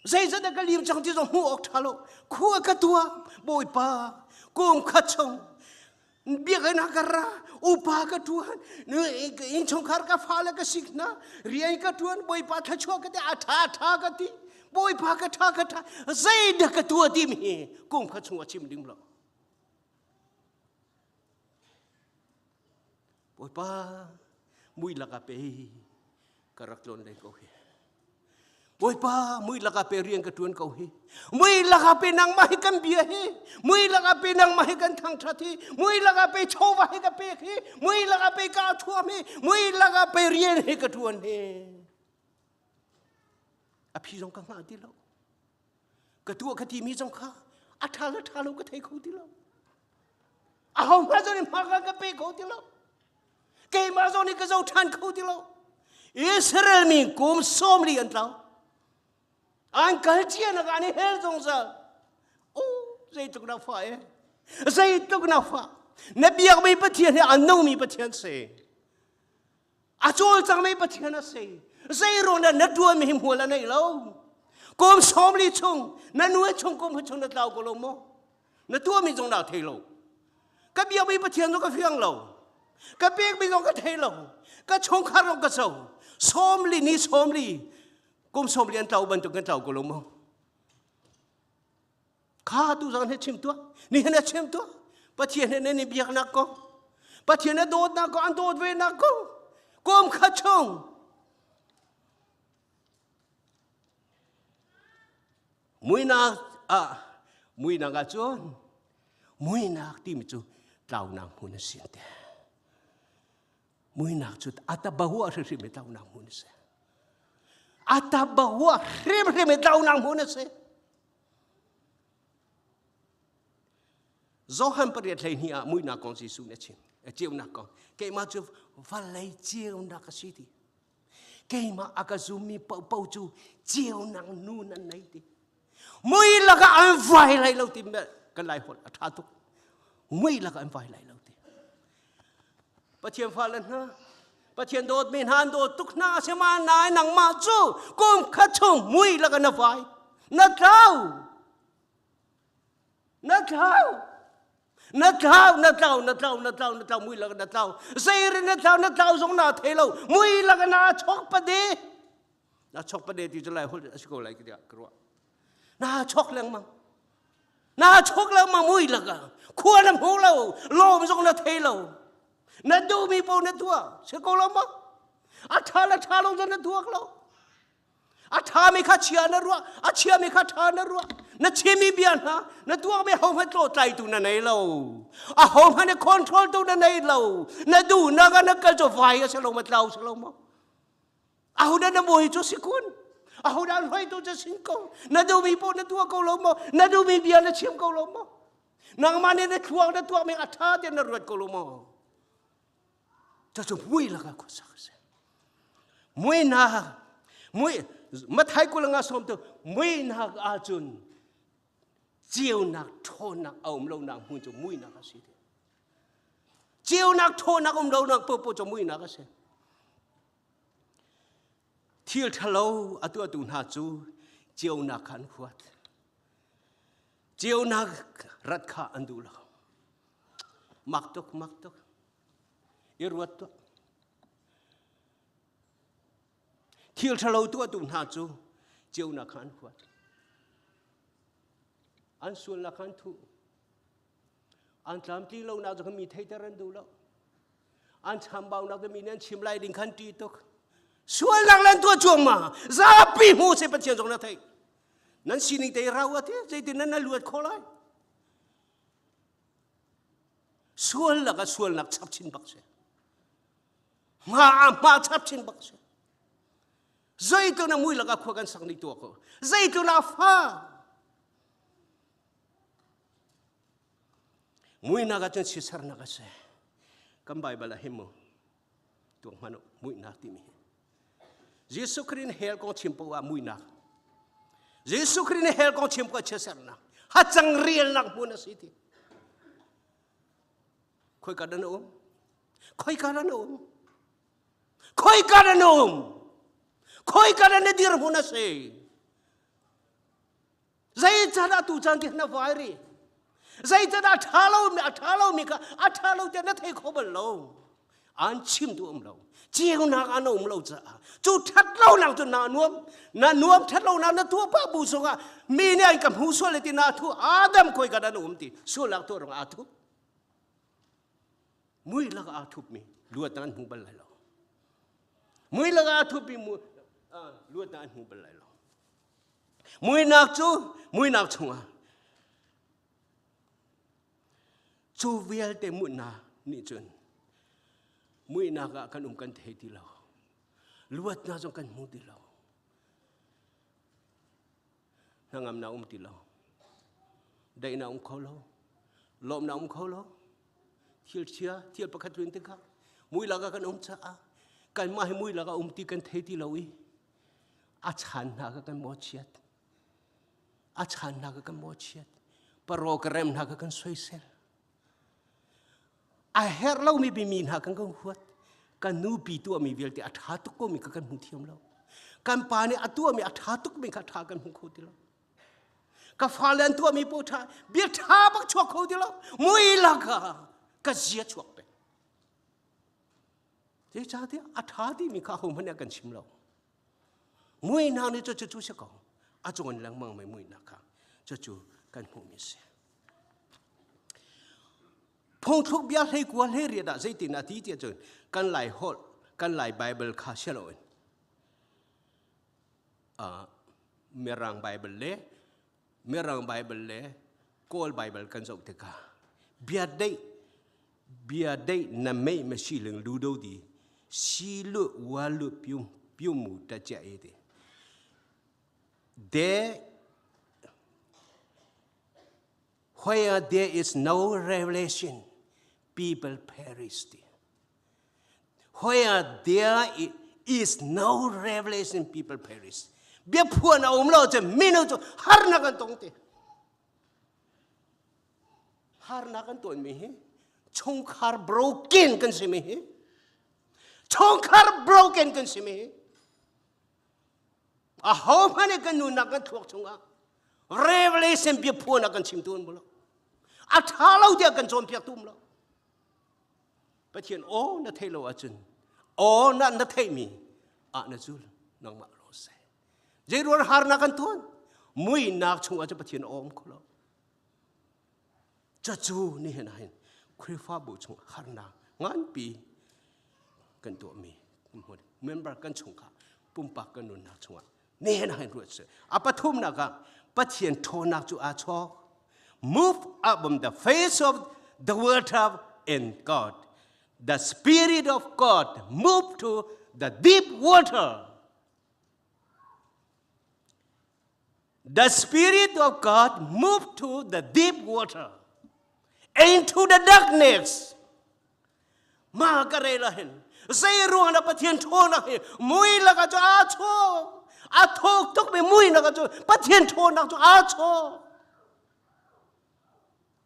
zai za da ka lim chang ti jong hu ok thalo khu ka tua boy pa kum kha chong bia ga na kara u pa ka tua in chong khar ka fa la ka sikna rian ka tuan boy pa tha cho ka te a tha ka ti boy pa ka tha zai da ka tua ti mi kum kha chung chim ding lo Boy pa, mui lakape karaklon dai ko he. Boy pa, mui lakape riang katuan ko he. Mui lakape nang mahikan bia he. Mui lakape nang mahikan thang thati. Mui lakape chowa he kape he. Mui lakape ka thua me. Mui lakape riang he katuan he. Api jong ka ma di lo. Katua kati mi jong ka. Athala thalo ka thai ko di lo. Ahom ma jong ma ka kape ko di lo. Kay mazo ni kazaw tan ko dilo Israel mi kum somli antlaw ang kaltia na kani hel jong sa zai tuk na fa zai tuk na fa na biak mai pathian he anong mi pathian se achol chang mai pathian se zai ro na dua mi himula nei lo kum somli chung na nuai chung kum chung na tlaw ko lo mo na tua mi jong na thei lo ka biak mai pathian jo ka fiang lo ka pek bi ka thelo ka chong kharong ka so somli ni somli kum somli an tau ban tu kan tau ko lo mo kha tu zan he chim tu ni he na chim tu pathian ne ni biak na ko pathian ne dot na ko an dot ve na ko kum kha chong mui na ga chon mui na ti mi chu tau na mun sin te Mui nak cut atabawa rime tau nang munse. Atabawa rime tau nang munse. do han pariat lai ni a mui na kong si su ne chim chiu na kong ke ma chu valai chiu na ka si ti ke ma akazumi pau chu chiu nang nu nan nei ti mui la ka an vai lai lo ti me kan lai hol tha tu mui la ka an vai lai lo ti pa chiam fa lan na pa chian dot min han do tuk na se ma nai nang ma chu kum kha chung mui la ka na vai na thau mui la na thau sei re na thau song na thelo mui la na chok pa de ti lai hol asko lai ki dia kro na chok lang ma mui la ka khua nam ho lo lom song na thelo na du mi po na tua se ko lo ma a tha lo na tua lo a tha mi kha chia na ruwa a chia mi kha tha na ruwa na chi mi bian ha na tua me ho ma tlo tai tu na nei lo a ho ma ne control tu na nei lo na du na ga na ka jo vai se lo ma tlau se lo ma a ho na mo hi jo sikun a ho dan hoi tu je sin ko na du mi po na tua ko lo mo na du mi bian na chim ko lo mo nang ma ne thuang na tua me a tha te na ruat ko lo mo cho cho mui la ka ko sa se mui ma thai ko la nga som to mui na a chun chiu na tho na om lo na hun cho mui na ka si chiu na tho na om lo na po cho mui na ka se thiel thalo atu na chu chiu na khan khuat chiu na rat kha andu la mak tok irwat to thiel thalo tu na chu chiu na khan khuat an sul la khan thu an tlam ti lo na jo mi thei taran du lo an cham bau na mi nen chim lai ding khan ti tok sul lang lan tu chuang ma za pi hu se pa chen jong na thei nan sining te raw ati je tin nan luat kholai sul la ka sul nak chap chin bak se ma chap chin bak se zai tu na mui la ka khwa kan sang ni tu ko zai tu na fa mui na ga chen si sar na ga se kam bible la himo tu mano mui na ti mi jesu krin hel ko chimpo wa mui na jesu krin hel ko chimpo che sar na ha chang riel nak mu na si ti khoi ka dan om khoi ka dan dir mu na se zai chara tu chang ki na vai ri zai ta thalo mi ka thalo te na thei khobal lo an chim tu lo chiu na an lo cha chu that lo nang tu na nuam that lo na tu pa bu so ga mi ne ai kam hu so le ti na thu adam koi ka dan ti so lak to rong a thu mui la ga thu mi lu tan hu bal lai lo mui la ga thu pi mu lu tan hu bal lai lo mui nak chung chu vial te mu na ni chun mui na ga kan kan thei ti lo luat na jong kan mu ti lo nangam na ti lo dai na kho lo lom na kho lo thiel pakhat rin te kha mui la ga kan cha kan ma hi mui la ga ti kan thei ti lo i a chan na ga kan mo chiat program na ga kan soi sel a her lo mi bi min ha kan huat kan nu pi tu mi vel te a tha tu ko mi ka kan hu thiam lo kan pa ne atu mi a tha tu mi ka tha kan hu kho ti lo ka fa len tu mi po tha bi tha bak chok kho ti lo mui la ka zia chok pe je cha ti a tha ti mi ka ho man kan chim lo mui na ni chu se ko a chon lang mang mai mui na ka chu kan hu mi se phong thúc bia hay qua hay riết đã dây tin ati tiệt rồi căn lại hot căn lại Bible khá xe rồi merang Bible le call Bible kan dọc thế cả bia đây nằm mấy mà xí lưng lưu đâu đi xí lựa qua lựa pium mù ta chạy đi để where there is no revelation, people perish there. Where there is no revelation, people perish. Bia phua na lo je mino jo har na kan tong te. Har na kan ton mi hi. Chong khar broken kan se mi hi. Chong khar broken kan se mi hi. A ho mane kan nu na kan thuak chunga. Revelation bia phua na kan sim tun bolo. A tha lo dia kan chom piak tum lo. But hiện ô na thei lo a chun. Ô na thei mi. A na zul nang ma lo se. Jeruan har na kan tuan. Mui nak chung a pat hiện om ko lo. Cha chu ni hen hen. Khri fa bu chung har na ngan pi kan tu mi. Member kan chung ka. Pum pa kan nun nak chung. Ni hen hen ruat se. A pathum na ka pat hiện tho nak chu a cho. Move up on the face of the word of in God. The Spirit of God moved to the deep water. The Spirit of God moved to the deep water. Into the darkness. Ma karela hen. Say ruang na patien tho na he. Mui la ka cho a cho. A thok tok me mui na ka cho patien tho na cho a cho.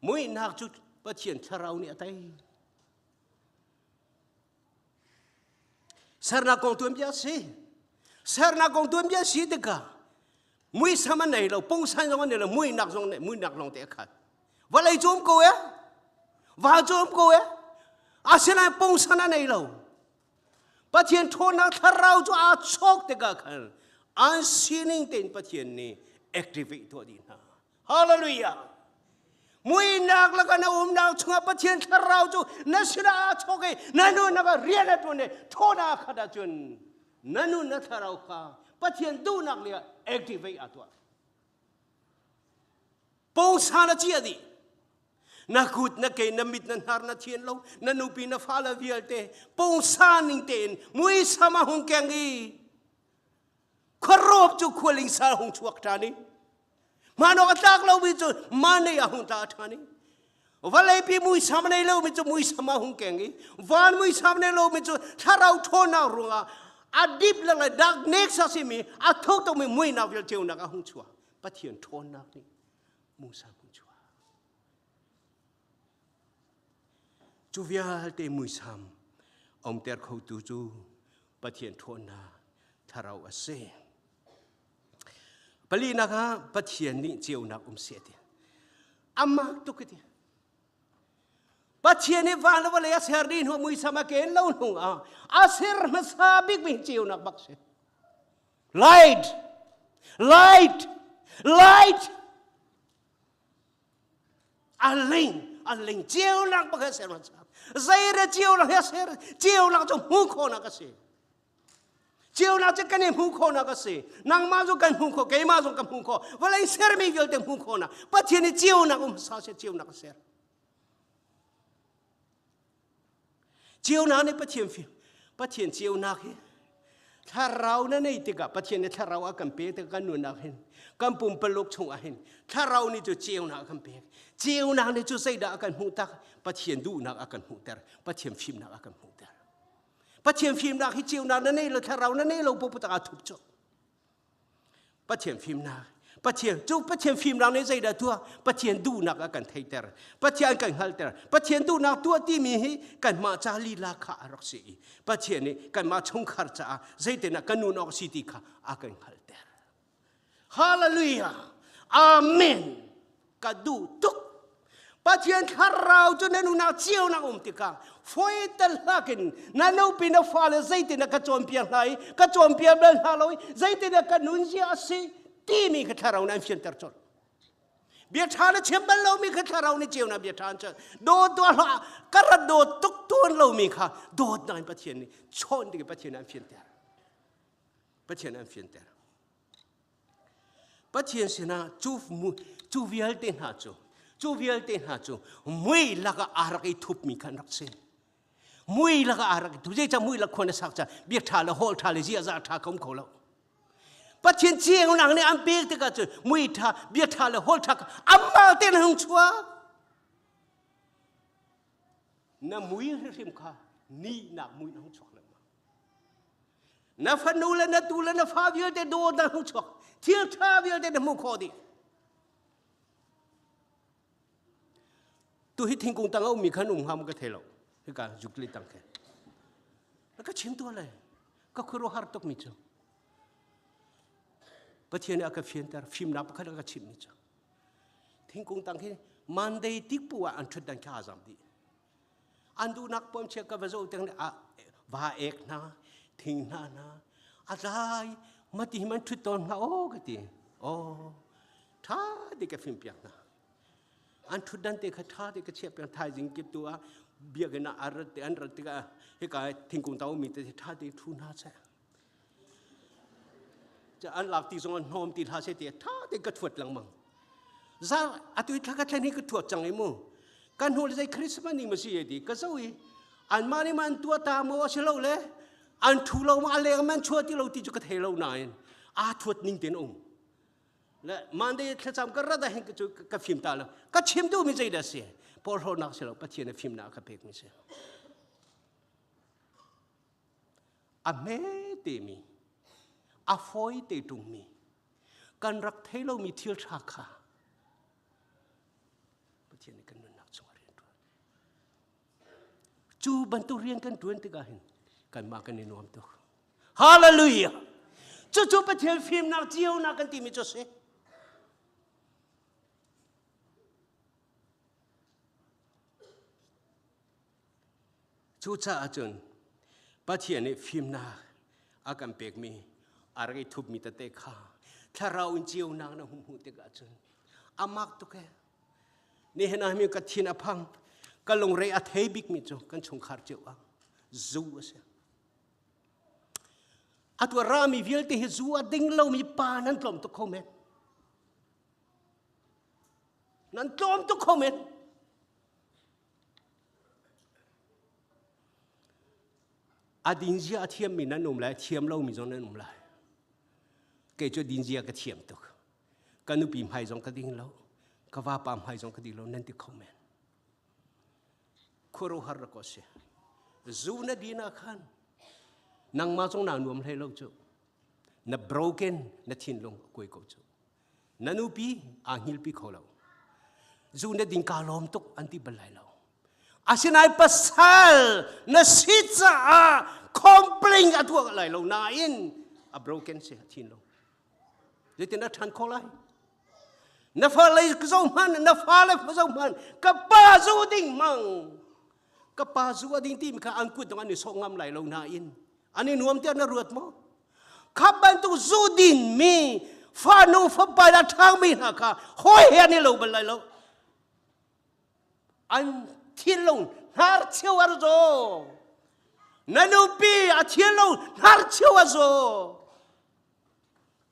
Mui nak chu patien tharau ni atai. Sarna kong tuan bia si, sarna kong tuan bia si deka, mui sama nei lo, pong san sama nei lo, mui nak long te khat. Walai jom ko ya, wa jom ko ya, asina pong sana nei lo. Patien thon nak tharau jo a chok deka khan, unseening ten patien ni activate to din ha. Hallelujah. Mui nak laga na nak chunga patien tharau chu na sira choke nanu na ka riana to ne thona khada chun nanu na tharau kha patien du nak le activate atwa pong sana chi adi na kut na ke na mit na har na thien lo nanu pi na phala vialte pong saning ten mui sama hung kengi kharop chu kholing sa hung chuak tani Mano atak lo bicho mane ya hung ta thani. Walai pi mui samne lo bicho mui sama hung kengi. Wan mui samne lo bicho tharau thona runga. Adip la dak next asimi athok to mui na vil cheu na ka hung chua. Pathian thona ni mu sa hung chua. Chu via te mui sam. Om ter khou tu chu pathian thona tharau ase. Pali naka pathian ni chiu nak seti. Amak tu kiti. Pathian ni van wala ya serdin ho mui sama ken lo nung a. Asir masabik mi chiu nak bakse. Light. Light. Light. Aling chiu nak bakse masab. Zaire chiu nak ya ser chiu nak jo mu ko nak se. Chiu na che kane mu ko na ka se nang ma zo kan mu ko ke ma zo kan mu ko wala ser mi gel te mu ko na pathian ni chiu na sa se chiu na ka ser chiu na ne pathian chiu na ke tharau na nei te ka pathian ne tharau a kan pe te kan nu na hen kan pum pelok chung a hen tharau ni jo chiu na kan pe chiu na ne jo sei da kan mu ta pathian du na kan mu ter pathian phim na kan mu ter Pathian phim nak hichiu na nei lo tharau na nei lo pu ta thup cho pathian phim na pathian phim na nei zai da tua pathian du nak kan thei ter pathian kan hal ter pathian du nak tua ti mi hi kan ma cha li la kha arok si pathian ni kan ma chung khar cha zai te na kan nu nok si ti kha a kan hal ter hallelujah amen ka du tuk pathian tharau chu nanu na chiu na tika foi tel hakin nanu pina fale zaite na ka chompian lai ka chompian ben haloi zaite na ka nunji asi ti mi ka tharau na fian ter chon bia thana chembal lo mi ka tharau ni chiu na bia than cha do la kara do tuk tuan lo mi kha do nai pathian ni chon di pathian na fian ter pathian na fian ter pathian sina chu vial ten ha chu chu vial ten ha chu mui laga araki thup mi kan rakse mui laga araki tu je cha mui la khona sak cha bi tha la hol tha le ji za tha kom kholo ปัจเจียนเจียงหนังในอันเปียกที่ก็จะมุยท่าเบียท่าเลยโหดท่าอัมมาเต้นหงชัวน้ามุยริมข้านี่นักมุยหงชัวเลยมาน้าฟันนูเลยน้าตูเลยน้าฟ้าเบียเตโดนหงชัวเที่ยวท่าเบียเตน้ามุขอดีตัวฮิตทิ้งกงตังเอามีขนมหามก็เทลคือการจุกลิตังแค่แล้วก็ชิมตัวเลยก็คือเราหาตกมิจ้าประเทศนี้อาจจะฟิล์มนับก็ได้ก็ชิมมิจ้าทิ้งกงตังแค่มันได้ติ๊กปัวอันชุดดังข้าจำดีอันดูนักปอมเชื่อกับว่าจะตั้งแต่ว่าเอกนะทิ้งนะอะไรมาที่มันชุดตอนโอ้ก็ตีโอ้ท่าเด็กฟิล์มเปียกนะอันทุดดันเตะขัดท่าเตะกระเชียบเป็นไทยจริงกิบตัวเบียกันนะอารัตเตอันรัตเตกะเฮกายทิ้งกงเต้ามีแต่ท่าเตะทุนหาเสจะอันหลักตีสองอันโฮมตีท่าเสเตะท่าเตะกระถวดหลังมังซาอัตุยทักกันนี่กระถวดจังไอ้มู่การหัวใจคริสต์มาสนี่มันสิเอดีก็เจ้าอีอันมานี่มันตัวตามัวเชลล์เลยอันทุเรามาเลยมันชัวที่เราตีจุกเทเราหน่อยถวดนิ่งเต็นองและมันได้แค่จำก็ระดับแห่งกับฟิล์มตาแล้วก็ชิมดูไม่ใจเด็ดเสียพอเราหนักเสียเราประเทศในฟิล์มหนักกับเพกไม่เสียอเมเตมีอฟอยเตตุงมีการรักเทเรามีเที่ยวชาคาประเทศในกันหนักสวรรค์ตัวจูบันตุเรียนกันตัวนี้ก็เห็นกันมากันในนวมตัวฮาเลลูยาจู่ๆประเทศฟิล์มหนักเจียวหนักกันตีมิจฉาชูชาอาจารย์ประเทศนี้ฟิล์มนาอาการเปกมีอะไรทุบมีแต่เตะขาถ้าเราอินเจียวนางนะหุ่มหุ่นเตะอาจารย์อามักตุกแกนี่เห็นอะไรมีกัดทินอพังก็ลงเรียอเทบิกมิจฉากันชงขาดเจ้าอ่ะจูเสียอัตวรามีวิลติฮิจูอดิ้งเรามีปานั้นกลมตุกคอมเมนนั้นกลมตุกคอมเมนอดินเจียเทียมมีนั่นนุ่มเลยเทียมเรามีจงนั่นนุ่มเลยเกิดจะดินเจียก็เทียมตุกกันนุปีมให้จงก็ดิ้งเราก็ว่าปามให้จงก็ดิ้งเรานั่นติคอมเมนคุโรฮาร์ก็เสียจูน่ะดีนะขันนังมาจงนางนวมให้เราจูน่ะ broken น่ะทิ้งลงกุยกูจูนั่นนุปีอ่างหิลปีเขาเราจูน่ะดิ้งกาลอมตุกอันที่บลายเราอาศินัยภาษาน่ะสิจ้าคอมเพลงอัตัวอะไรเราหน้าอินอ่ะ broken เสียทิ้งลงเดี๋ยวน่ะทันเขาไล่น่ะฟ้าเลยก็เจ้ามันน่ะฟ้าเลยก็เจ้ามันกับป้าจูดิ้งมังกับป้าจูดิ้งที่มีการอันกุดตรงอันนี้ส่งงามไหลเราหน้าอินอันนี้นวมเตี้ยนรวดมั้งขับบันตุจูดินมีฟ้านูฟ้าไปละทางมีนะค่ะห้อยเฮียนี่เราเป็นไรเราอันที่ลงหาเชี่ยวอะไรโจนั่นอุปีอันที่ลงหาเชี่ยวอะไรโจ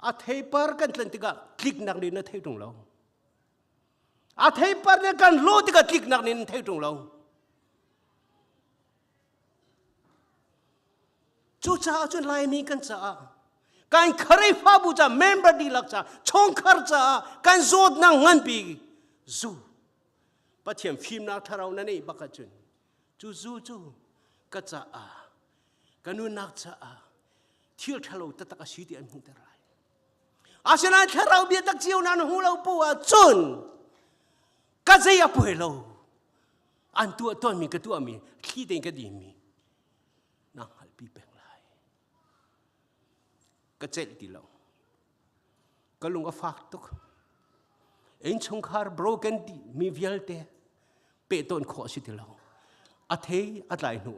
อันที่ปาร์กันทันติกาคลิกนักนี่นั่นที่ตรงเราอันที่ปาร์กันโลติกาคลิกนักนี่นั่นที่ตรงเราจูจ้าจนลายมีกันจ้าการคาริฟ้าบูจ้าเมมเบอร์ดีลักจ้าชงคาร์จ้าการโจดนั่งงันปีจูประเทศฟิล์มนักทาราวนั่นเองบักจุนจูก็จ้ากันนู่นนักจ้าเที่ยวทะเลาะตะกักชีดีอันหุ่นเตอร์ไรอาเซนัยทาราวเบียตักเจียวนั่นหูเราปัวจุนก็จะยับเฮโลอันตัวมีก็ตัวมีขี้เด้งก็ดีมีนังหัลปีเป็นก็เจ็ดทีเราก็ลงก็ฝากตุกเอ็นชงคาร์ broken มีวิลเตเปิดต้นขอสิทีเราอาเทอะไรหนู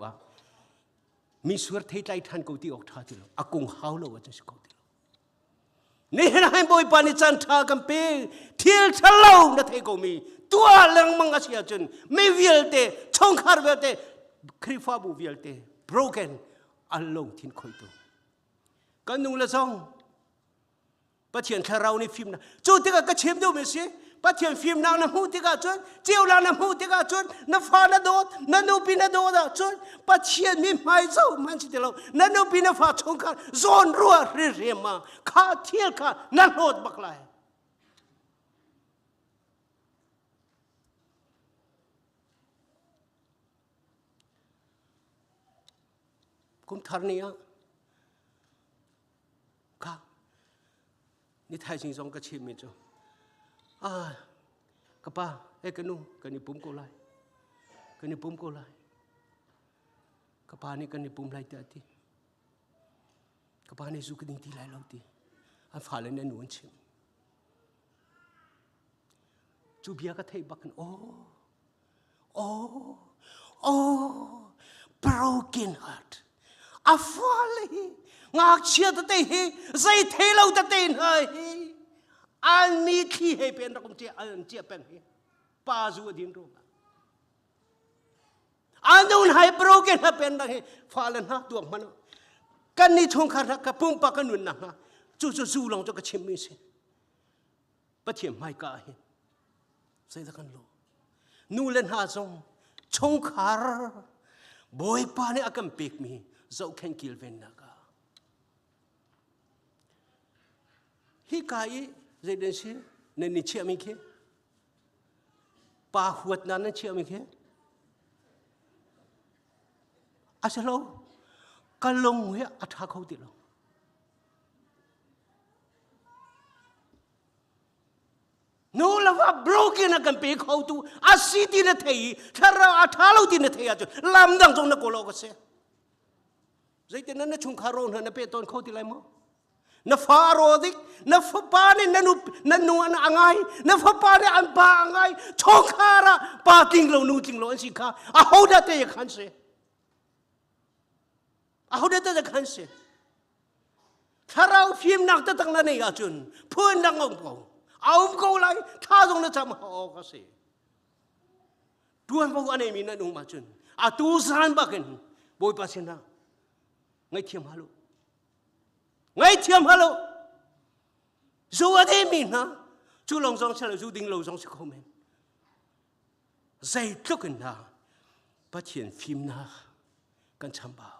มีส่วนเทใจทันกูที่ออกท่าทีเราอากงเขาเราว่าจะสกูทีเรานี่นะให้บอยปานิจันทากันเปเที่ยวทะเลาะนั่นเทกูมีตัวเรื่องมังอาเซียจนมีวิลเตชงคาร์วิลเตคริฟาบูวิลเต broken อันลงทิ้งคอยตัวกันนุ่งละซองประเทศเราในฟิล์มนะจู่ที่ก็เชื่อมดูไม่ใช่ ปัจเจียนฟิล์มนางน้ำหูติกาจนเจียวลางน้ำหูติกาจนน้ำฟ้าน้ำโดดน้ำนูปีน้ำโดดจนปัจเจียนมีไม่เจ้ามันสิเดียวน้ำนูปีน้ำฟ้าชงกันโซนรัวเรียมาข้าเที่ยวข้าน้ำโหดบักไลกุมทาร์เนียข้านี่ไทยสิงสองกระชิมมิจูกะป้ากันนู่กันนี่ปุ่มโกไลกันนี่ปุ่มโกไลกะป้านี่กันนี่ปุ่มไลเตอตีกะป้านี่สุกดิ่งที่ไลเราตีอันฟ้าเลยเนี่ยหนุนชิมจูเบียก็เทบักกันโอ้ broken heart อาฟ้าเลยงาเชียตะเตะใจเทเราตะเตะเฮ้ยอันนี้ที่ให้เป็นรักเจ้าอันเจ้าเป็นป้าจูดินรู้อันนู้นให้ broken ให้เป็นรักฟ้าเลยนะตัวมันกันนี่ชงขารักกับปุ่มปากกันนุ่นนะจู่ลองจะกระชิมมิสิปะเทียมไม่กล้าเห็นใส่ตะกันโลนู่นเล่นหาจงชงขาบอยป้าเนี่ยอากันเปกมีเจ้าแข่งกิลเวนนักฮิกายเจเดนซีในนิเชียมิเคป้าหัวนั้นนิเชียมิเคอาเซโลกันลงเหี้ยอัฐาเขาติดลงนู่นละว่า broken อากันเปกเขาตัวอาศิตินเทียถ้าเราอัฐาเราตินเทียจุลำดังจงนักโกโลกเสียใจเต้นนั้นชงคารอนนั่นเป็นต้นเขาติไรมั้งนับฟ้าโรดิกนับฟ้าปานี่นันอันอ่างไงนับฟ้าปานี่อันปาอ่างไงชงคาระปาติงโลนูติงโลอันสิข้าอาหูดัตเตยขันเสอาหูดัตเตยขันเสถ้าเราฟิล์มนักตั้งนั้นเนี่ยจุนเพื่อนนักเอาเขาเลยถ้าตรงนั้นจะมาเอาก็เสดวนพวกอันนี้มีนั่นองมาจุนอาตูสานบักินบอยปัสนาไงเทียมฮัลโหลไงเทียมฮัลโหลจูอะไรมีนะจูลองส่งเฉลยจูดิ้งลองส่งสิคอมเมนต์ใจทุกคนนะปัจเจียนฟิล์มนะกันช้ำบ่าว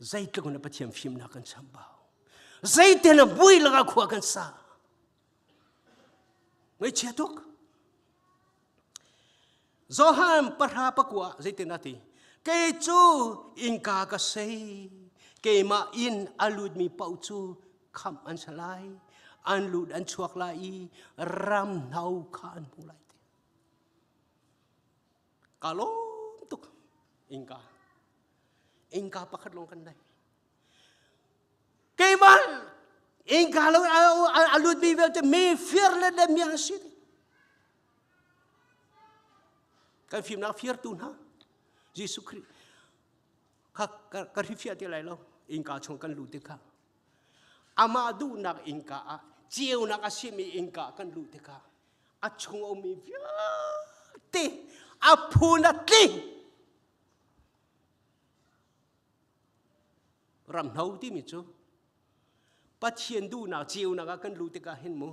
ใจทุกคนนะปัจเจียนฟิล์มนะกันช้ำบ่าวใจเต้นบุยละก็ขวากันซาไงเชื่อทุกโซฮามปะราปะกัวใจเต้นนาทีเกจูอิงกากะเซเกมาอินอาลูดมีเป่าจูคำอันสลายอันลูดอันชวกลายรำเนาขานผู้ไลเตกาลมตุกอิงกาประคัดลงกันได้เกมาอิงกาเราอาลูดมีเวลจะมีเฟียร์และเดมีอาศิตกันฟิล์มนักเฟียร์ตุนฮะYesus Kristus, karifiat dia lalu, ingkar cungkan luti kah. Amadu nak ingkar, jiu nak asimi ingkar kan luti kah. Acung omi te, apuna te. Ram nau ti micu, patien du nak jiu nak kan luti kah henmu,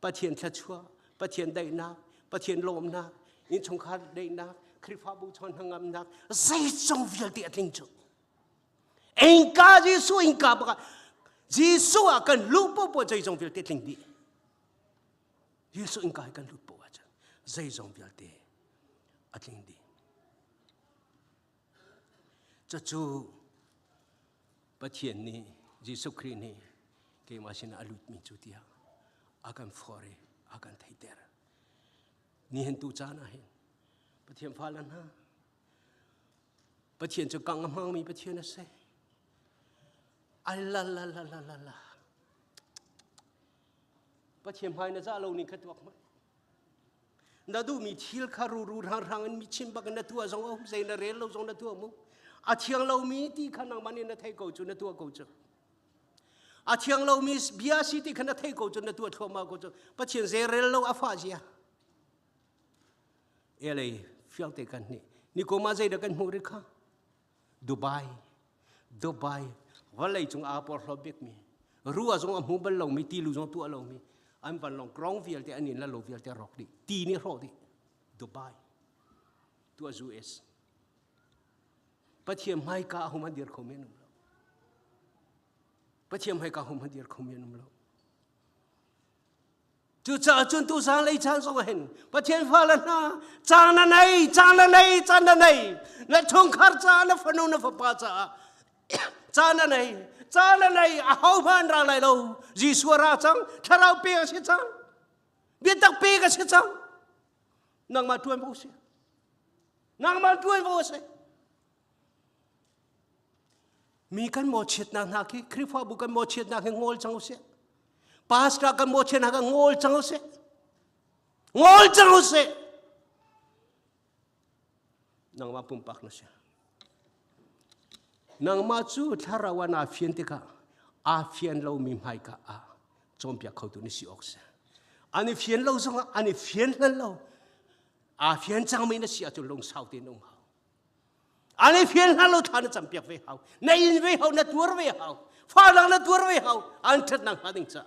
patien cacua, patien day nak, patien lom nak, in cungkar day nak. คริฟาบูชอนหังอันนักใจจงวิลติอัดลิงจูเองกาจีสุเองกาบกาจีสุอากันลูกปุ๊บใจจงวิลติอัดลิงดีจีสุเองกากันลูกปุ๊บอาจารย์ใจจงวิลติอัดลิงดีจะจูปะเทียนนี้จีสุครีนี้เกี่ยมาชินอาลุดมีจุดเดียวอากันฟอร์เรอากันไทเตอร์นี่เห็นตูจานะเห็นปะเทียนฟ้าลันฮะปะเทียนจะกังมังมีปะเทียนนะเซ่อัลลาลาลาลาลาลาปะเทียนพายนะจ้าเรานี่ขัดวักไหมนาดูมีทิลคารูรางมีชิมบักนัตัวสององค์ใจนาเรลเราสองนัตัวมุอาเชียงเรามีที่ขนาดมันนี่นัทให้กูจุนัตัวกูจุอาเชียงเรามีเบียสิที่ขนาดให้กูจุนัตัวทั่วมากูจุปะเทียนเซเรลเราอาฟาเจียอะไรฟิลเตกันนี่กูมาใจเด็กันมูริค่ะดูไบวันไหนจงอาปอร์ลบิกมีรู้ว่าจงอาหูบัลลงมีตีลูจงตัวเรามี anh vẫn lòng grong việt thì anh nhìn là lô việt thì rock đi tì ni rock đi Dubai tua US bắt chiêm hai cả hôm anh điệt không miền nông lâu bắt chiêm hai cả hôm anh điệt không miền nông lâu chú cha chun tu sang lấy chan song hen bắt chiêm pha lần na chan na này na chung khar cha na phanu na phapa cha na này hậu phan ra lại đâu Giêsu ra chăng tharau pe cái gì chăng biết tắc pe cái gì chăng nang ma tuan vô se mi kan mo chet na na ki krifa bu kan mo chet na ke ngol chang se pastor kan mo chet na ka ngol chang se nang ma pumpak na siya nang ma chu tharawan a fian te ka a fian lo mi mai ka a chompia khau tu ni si ox ani fian lo song ani fian lo a fian chang mi na si a chu long sau te nong anh phiền hắn lâu thằng chăm biếc về hậu, này về hậu, nát tuột về hậu, pha lang nát tuột về hậu, anh thật năng há đình cha,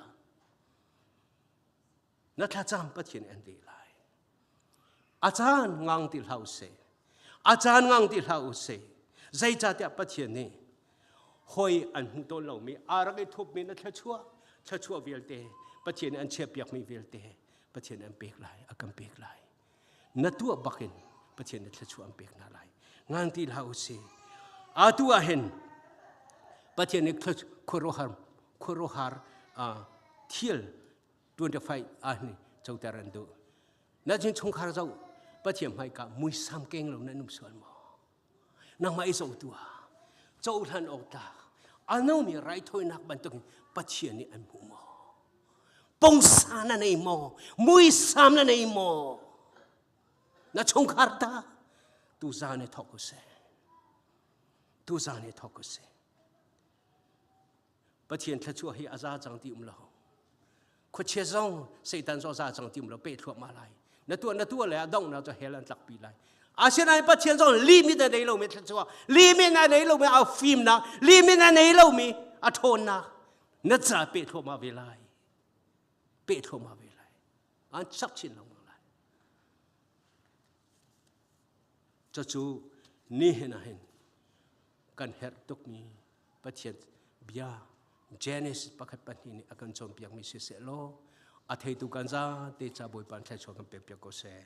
nát thà chăm bắt hiện anh đi lại, ajan ngang til hậu se, dây cha tiệp bắt hiện nè, hoi anh hung tôn lâu mi, ara cái thục mi nát thà chua về te, bắt hiện anh chép biếc mi về te, bắt hiện anh biếc lại, akam biếc lại, nát tuột bakin, bắt hiện anh thà chua anh biếc lại. ngang til hause atu ahen pathian ek khorohar thiel 25 ahni chautaran do na jin chongkhar jau pathiam hai ka mui sam keng lo na num suan mo nang mai zo tua chau than okta ano mi rai thoi nak ban tung pathian ni an mu mo pong sa na nei mo mui sam na nei mo na chongkhar ta tu zane thok se pathian thla chu hi aza chang ti lo kho che zong satan zo za chang ti lo pe thua ma lai na tu le dong na cho helan tlak pi lai a se nai pathian zong limit na nei lo me thla chu limit na nei lo me a film na limit na nei lo me a thon na cha pe thua ma ve lai an chak chin lo cho chú ni hen kan her tuk mi pathian bia Genesis pakhat pani ni akan chom piak mi se lo a thei tu kan za te cha boy pan thai chho kan pe ko se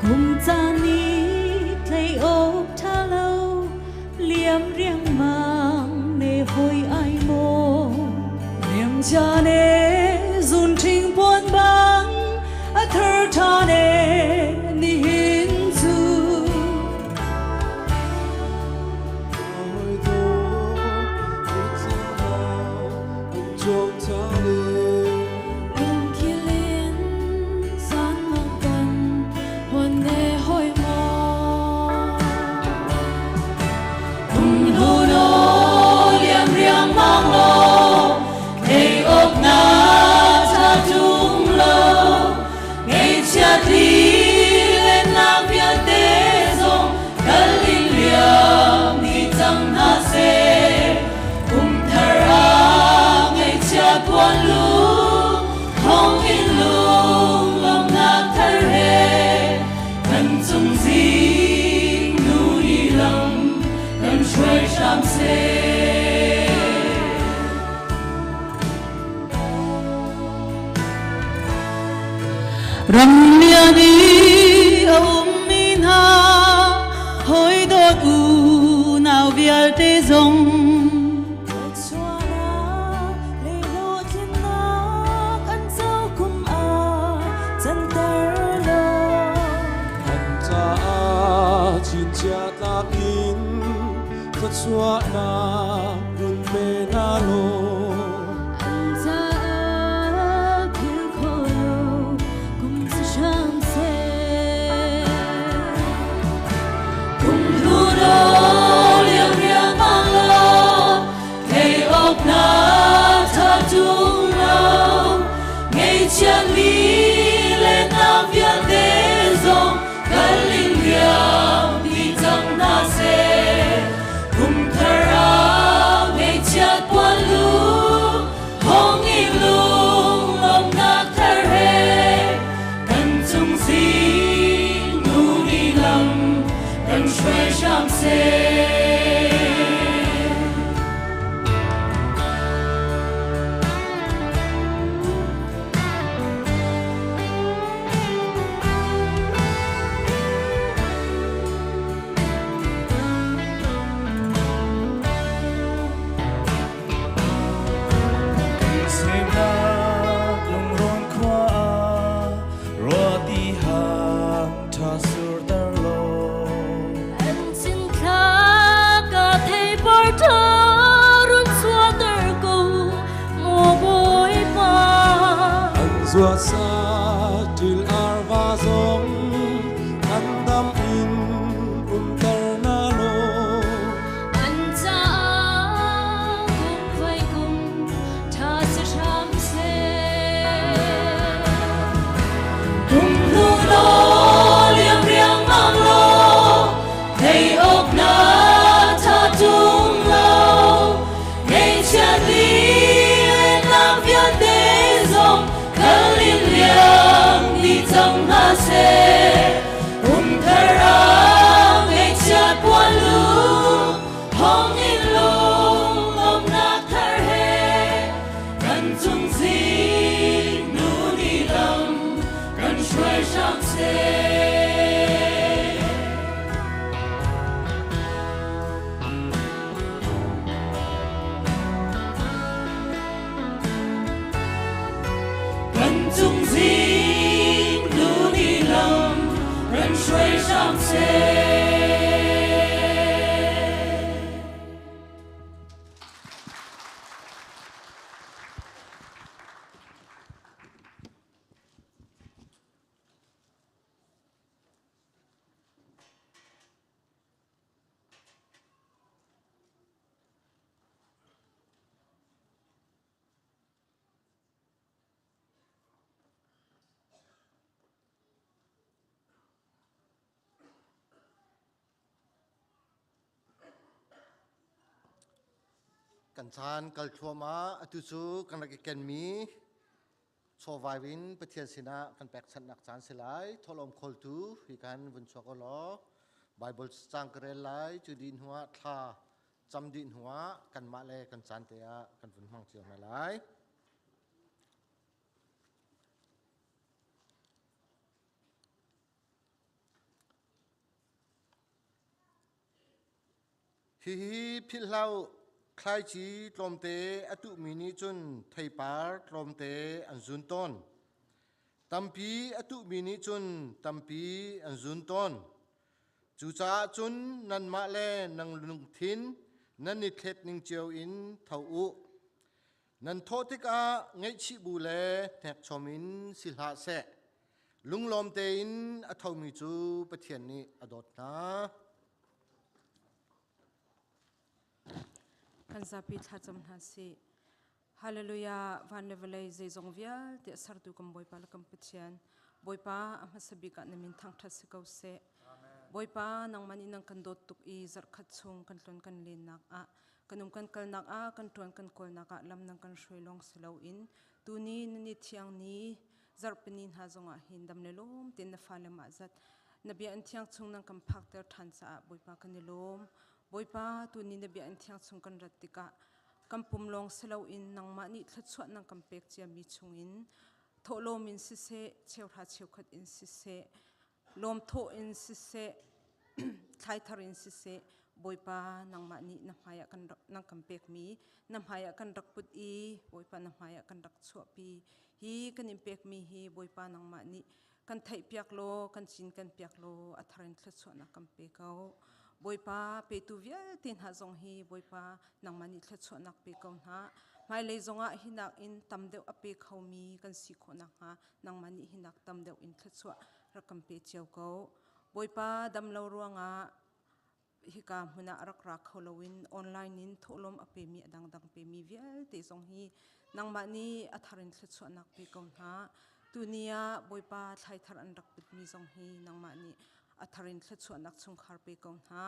cùng cha ni thầy ốp tha lâu liếm riêng mang nề hồi ai mô liếm cha nề dùn trình buồn băng thơ cha nề ni hin du ôi tô ít xin nào chôm cha nề cùng kia lên san đi lên nam việt tế dòng cất linh liềm đi chẳng na se cùng thở ngày cha quan lũ không in lung lòng na thở hè cần chung gì nu đi lòng cần xuôi sam se răng lia đi min ha hoi đốt u nào việt tế dòng Xóa na run mê na lô anh ta thiếu khổ lô cùng sự sáng xe cùng thu đô liềm riêng mang lô thầy ốc na tha trung lâu ngày chân lý lên nam việt tế dòng cất linh liềm đi chẳng na xe cùng thở ngày cha quan lũ không in lung lòng na thở hè cần chung gì nu đi lòng cần xuôi sam se Zua sa til arva zong an dam in tar na lo anh ta cùng vây cùng tha sẽ sam se cùng lu lo liềm riêng mang lo thầy ốc na tha trung lâu ngày cha đi nam việt tế dòng cất linh liềm đi chẳng na se cùng thở ngày cha quan lũ không in lung lòng na thở hè cần chung gì nu đi lòng cần xuôi sam se cần chung gì nu đi lòng cần xuôi sam seกันชานกัลชัวมาอตุสูกันรักเกนมีโชวายวินประเทศสินะกันแปกสันนักจานสิไลทอลอมคอลตูฮิกันวุนชัวกลอไบเบิลสังเกเรไลจุดินหัวทาจำดินหัวกันมาเลกันจานเตียกันวุนมังเจียวมาไลฮิพิลาคลายจีตรมเตอตุมินิจุนไทยปาร์ตรมเตอันซุนต้นตัมปีอตุมินิจุนตัมปีอันซุนต้นจูจ้าจุนนันมาเลนังลุงทินนันนิเคตนิงเจียวอินเท่าอุนันโทติกาไงชิบูเลแทกชอมินสิลหาเสลุงลมเตอินอทามิจูปะเทียนนี้อดอดนะkan sapi thacham hasi hallelujah vanevale ze zongvial te sartu kam boy pal kam pichian boipa amasabika namin thang thasikaw se boipa nang mani nang kandot tuk I zar khatsung kan tlon kan linak a kanum kan kalnak a kan tuan kan kolnak a lam nang kan shroilong silaw in tuni nani thiang ni zarpenin ha zonga hindam nelom tin na falama zat nabia an thiang chung nang kan phak ter than sa boipa kanilom boipa tuni nabia an thiang chung kan ratika kampum long silaw in nang mani thlatsuat nang kan pek chia mi chung in tholom in sise chewra chewkhat in sise lom tho in sise thai thar in sise boipa nang mani na maya kan nang kan pek mi na maya kan rakput I boipa na maya kan rak chua pi hi kan impek mi hi boipa nang mani kan thai piak lo kan chin kan piak lo atharin thlatsuat na kan pekau boipa pe tu vial tin ha zong hi boipa nang mani thlatsuat nak pekau na mai le zonga hinak in tamdeu ape khawmi kan si khona ha nang mani hinak tamdeu in thlatsuat rakam pe cheu ko boipa damlo ruanga hika huna rakra kholowin online in tholom ape mi adang dang pe mi vial te zong hi nang mani atharin thlatsuat nak pe ko na tunia boipa thlai thar an rakput mi zong hi nang mani atharin thlatsuat nak chung khar pe ko na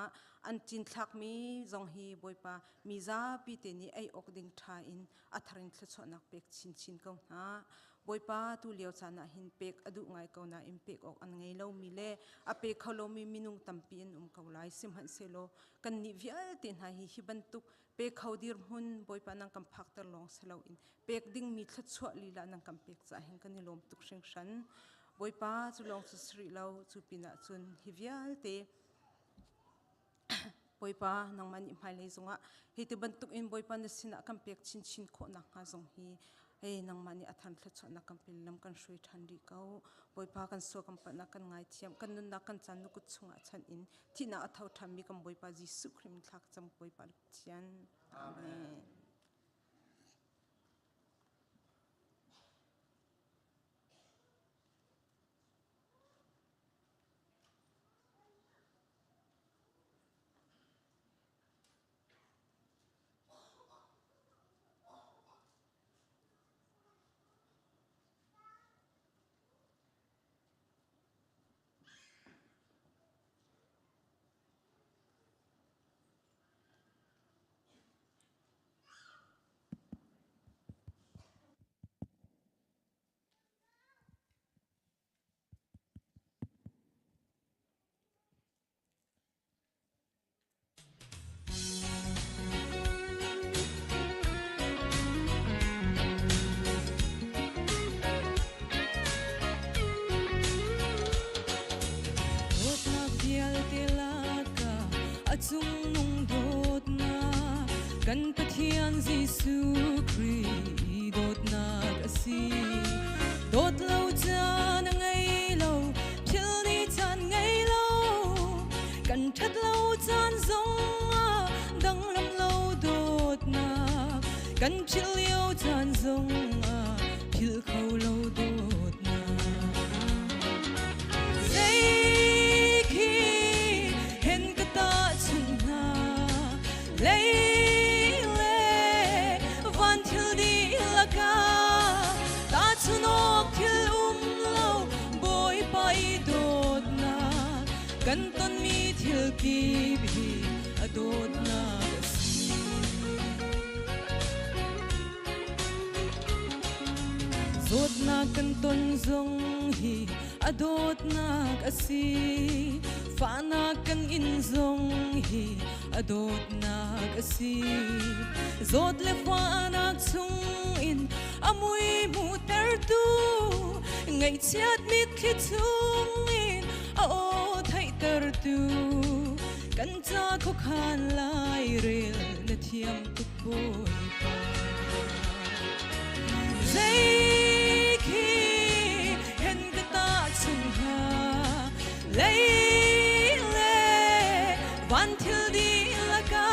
an chin thlak mi zong hi boipa miza pi te ni ai ok ding tha in atharin thlatsuat nak pek chin chin ko na boipa tu leo chana hin pek adu ngai ko na impek ok an ngei lo mi le ape khalo mi minung tampi in kaulai sim han selo kan ni vial tin ha hi hibantuk pe khaudir hun boipa nang kam phak ter long selo in pek ding mi thlatsuat lila nang kam pek cha hin kan ni lom tuk sing shan boipa chu long chu sri lo chu pina chun hi vial te boipa nang mani mai le zonga hiti bantuk in boipa na sina kam pek chin chin kho na nga zong hi ei nang mani athan thlatsuat na kam pilam kan shrui thandi kau boipa kan so kam pa na kan ngai thiam kan nun na kan chan nu ku chunga chan in thina athau tham mi kam boipa jisu khrim thak cham boipa chian amen chung nung dot na kan pathian Giêsu Christ dot na kasi dot lâu chan ngay lâu phil ni chan ngay lâu kan that lâu chan zong dang lam lâu dot na kan phil yêu chan zong phil khâu lâu dot na kan ton mi thil ki bi adot na kasi zot na kan ton zong hi adot na kasi fa na kan in zong hi adot na kasi zot le fa na chung in amui mu ter tu ngai chat mit khi chung in o thay ter tu kan cha kho khan lai rel na thiam tu boy pa zai khi hen ka ta chung ha lei le van thil di la ka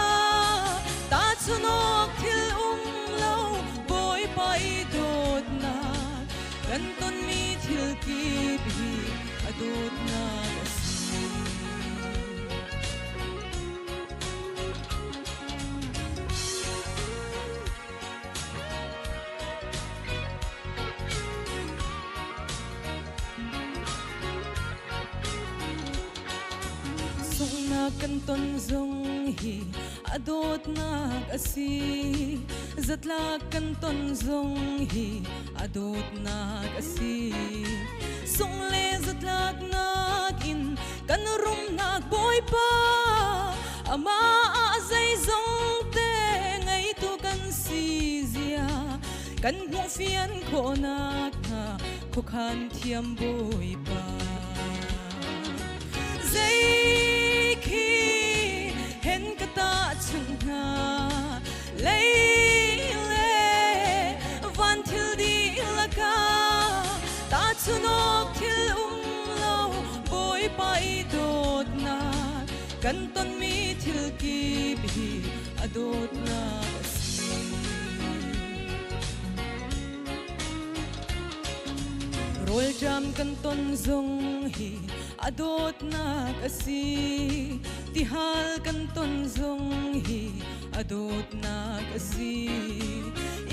ta chunok thil lo boy pai dot na kan ton mi thil ki bi adot na kan ton zong hi adot nak asi zatla kan ton zong hi adot nak asi sung le zatlak nak in kan rum nak boy pa ama azay zong te ngay tu kan si zia kan mu fian ko nak na ko kan thiam boy pa zay khi hen ka ta chung na lay le van thil di la ka ta chunok thil lo boy pa I dot na kan ton mi thil ki bi adot na si rol jam kan ton zong hi adot na kasi tihal kan ton zong hi adot na kasi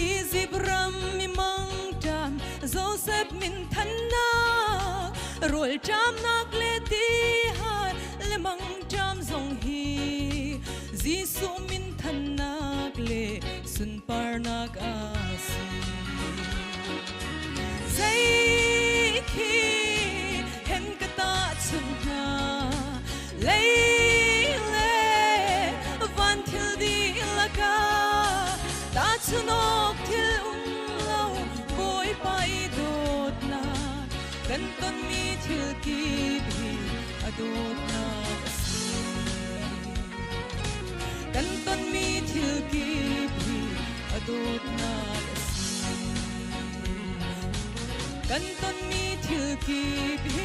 izib ram mi mang jam Joseph min than na rol jam nak le tihal le mang jam zong hi Jisu min than nak le sun par nak asi zay khi hen ka ta chung na lay le van thil di la ka ta chunok thil lo boy pa I dot na kan ton mi thil ki bi adot na asi kan ton mi thil ki bi adot na asi kan ton mi thil ki bi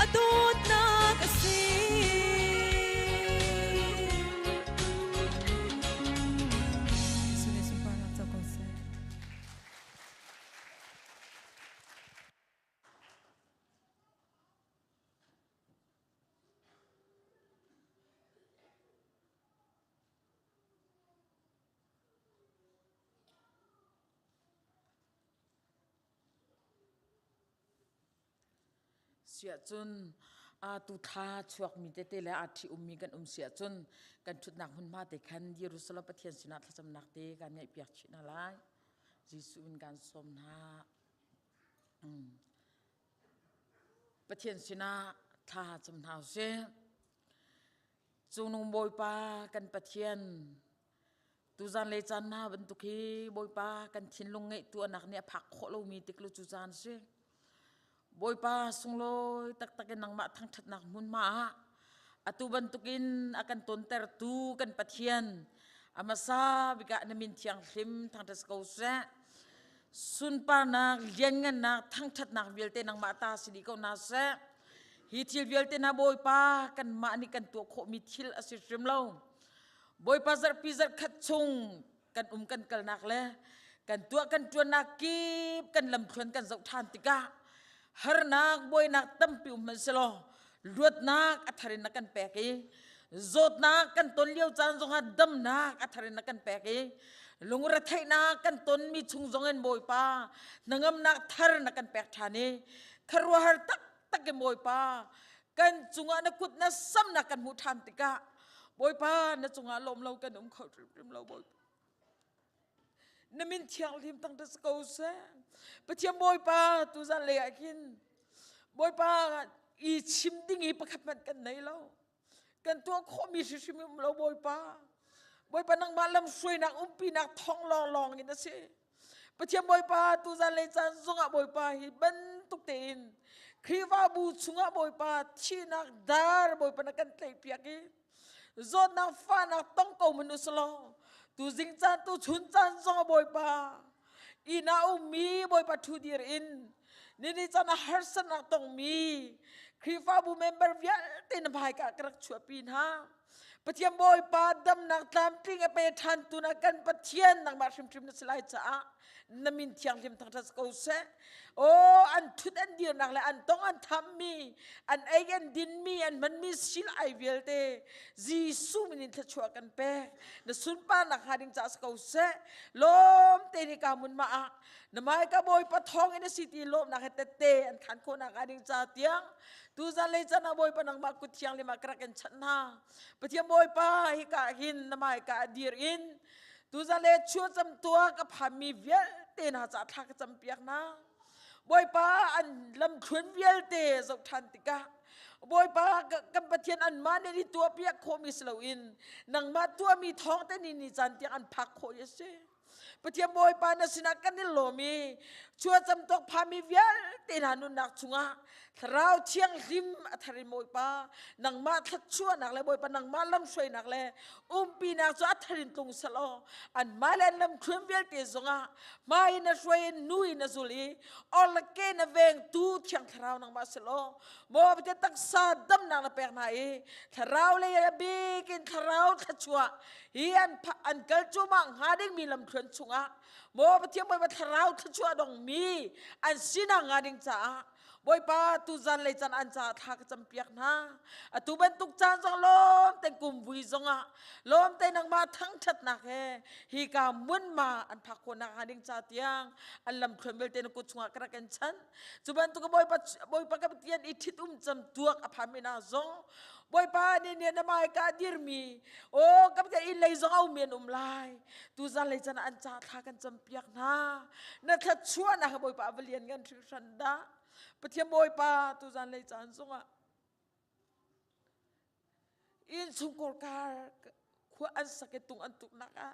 adot na kasi sia chun tu tha chuak mi te te la athi ummi kan sia chun kan thut nak hun ma te khan Jerusalem pathian sina thacham nak te kan ngai piak china lai Jisu in kan som na pathian sina tha cham thau se chung nung boy pa kan pathian tu zan le chan na ban tu khi boy pa kan thin lung ngai tu anak ne phak kho lo mi tik lo chu chan se boy pa sung loi tak takin nang ma thang that nak mun ma atu ban tukin akan tonter tu kan pathian amasa bika namin thiang hlim thang tas ko se sun pa na lian ngan na thang that nak velte nang ma ta sidi ko na se hi thil velte na boy pa kan ma ni kan tu kho mi thil asir rim lo boy pa zar pi zar khat chung kan kan kal nak le kan tu nak kip kan lam thun kan zau than tika har nak boy nak tampi maselo luat nak atharin nakan peki zot nak kan ton liu chan jong dam nak atharin nakan peki lungura thai nak kan ton mi chung jong en boy pa nangam nak thar nakan pek thani kharwa har tak tak ke boy pa kan chunga na kut na sam nakan mu tham tika boy pa na chunga lom lo kan khau trim lo boy namin thiang lim tang tas ko se pathiam boy pa tu zan le akin boy pa I chim ding I pakhat man kan nei lo kan tu kho mi shim lo boy pa nang malam sui nak umpi nak thong long in na se pathiam boy pa tu zan le chan zonga boy pa hi ban tuk tein khiwa bu chunga boy pa chi nak dar boy pa kan tlei piaki zot nak fa nak tong ko manuslo tu jing chan tu chun chan zonga boy pa ina mi boy pa thu dir in nini chana harsan nak tong mi khifa bu member vial tin bhai ka krak chua pin ha pathiam boy pa dam nak tlamping a pe than tu na kan pathian nang ma shim na slai cha นามินเทียงลิมทางทัศกเสโออันทุดอันเดียนักเลยอันต้องอันทำมีอันไอเอ็นดินมีอันมันมีสิลไอเวลเตจีซูมินินทัชวกันเป้นสุนปานักหาดิงจัสกเสลมเตนิกามุนมานมายกบอยปะทองอินสิตีลมนักเตเตอันขันคนนักหาดิงจัเตียงตูจันเลยจันบอยปะนังมากุเทียงลิมากระกันชนะปะเทียบอยปะฮิกาหินนมายกาดีรินตูจันเลยชัวจำตัวกับพามีเวลเตนหาจัดทักจำเปียกนะบอยป้าอันลำคืนเวลเตจบทันติกาบอยป้ากับปะเทียนอันมาในตัวเปียกโคมิสลาวินนังมาตัวมีท้องแต่นี่จันที่อันพักโคยเสปะเทียนบอยป้านาสินักกันนี่โลมีชัวจำตกพามีเวลเตนหานุนักจุงะเราเชียงริมอัธริมบอยป้านังมาทัดชัวนักเลยบอยป้านังมาลำช่วยนักเลยปีนักจะอัธรินตุงสโลอันมาเล่นลำคืนเวลเตจงะมาอินาช่วยนุยนาจุลีออลเกนเวงตูเชียงเรานังมาสโลโมบจะตักซาดัมนังละเปกไหนเราเลยบีกินเราทัดชัวฮีอันเกิดจูมังหาดิ้งมีลำคืนจุงะโมบเทียบไปมาเราทัดชัวดองมีอันสินังหาดิ้งจ้าบอยป้าตูจันเลยจันอันจ่าทักจำเปียกนะตูเป็นตุกจานจงลมแต่กุมวิจงะลมแต่นังมาทั้งชัดนักฮีกามุนมาอันพักคนนักหาดิ้งจ่าเตียงอันลำเคลื่อนเบลเตนกุศลกระกันฉันจุบันตุกบอยป้ากับเตียนอิทิตุมจำตัวกับพามินาจงบอยป้าเนี่ยนามายกาดิรมีโอ้กับเตียนอินเลยจงเอาเมียนลายตูจันเลยจันอันจ่าทักกันจำเปียกนะนั่นทัดชัวนะบอยป้าเวลียนกันถึงฉันดาปะเทียมบอยป้าตูจันเลยจันทรงอ่ะอินสุงกอลกาขวานสักตุงอันตุกนักอ่ะ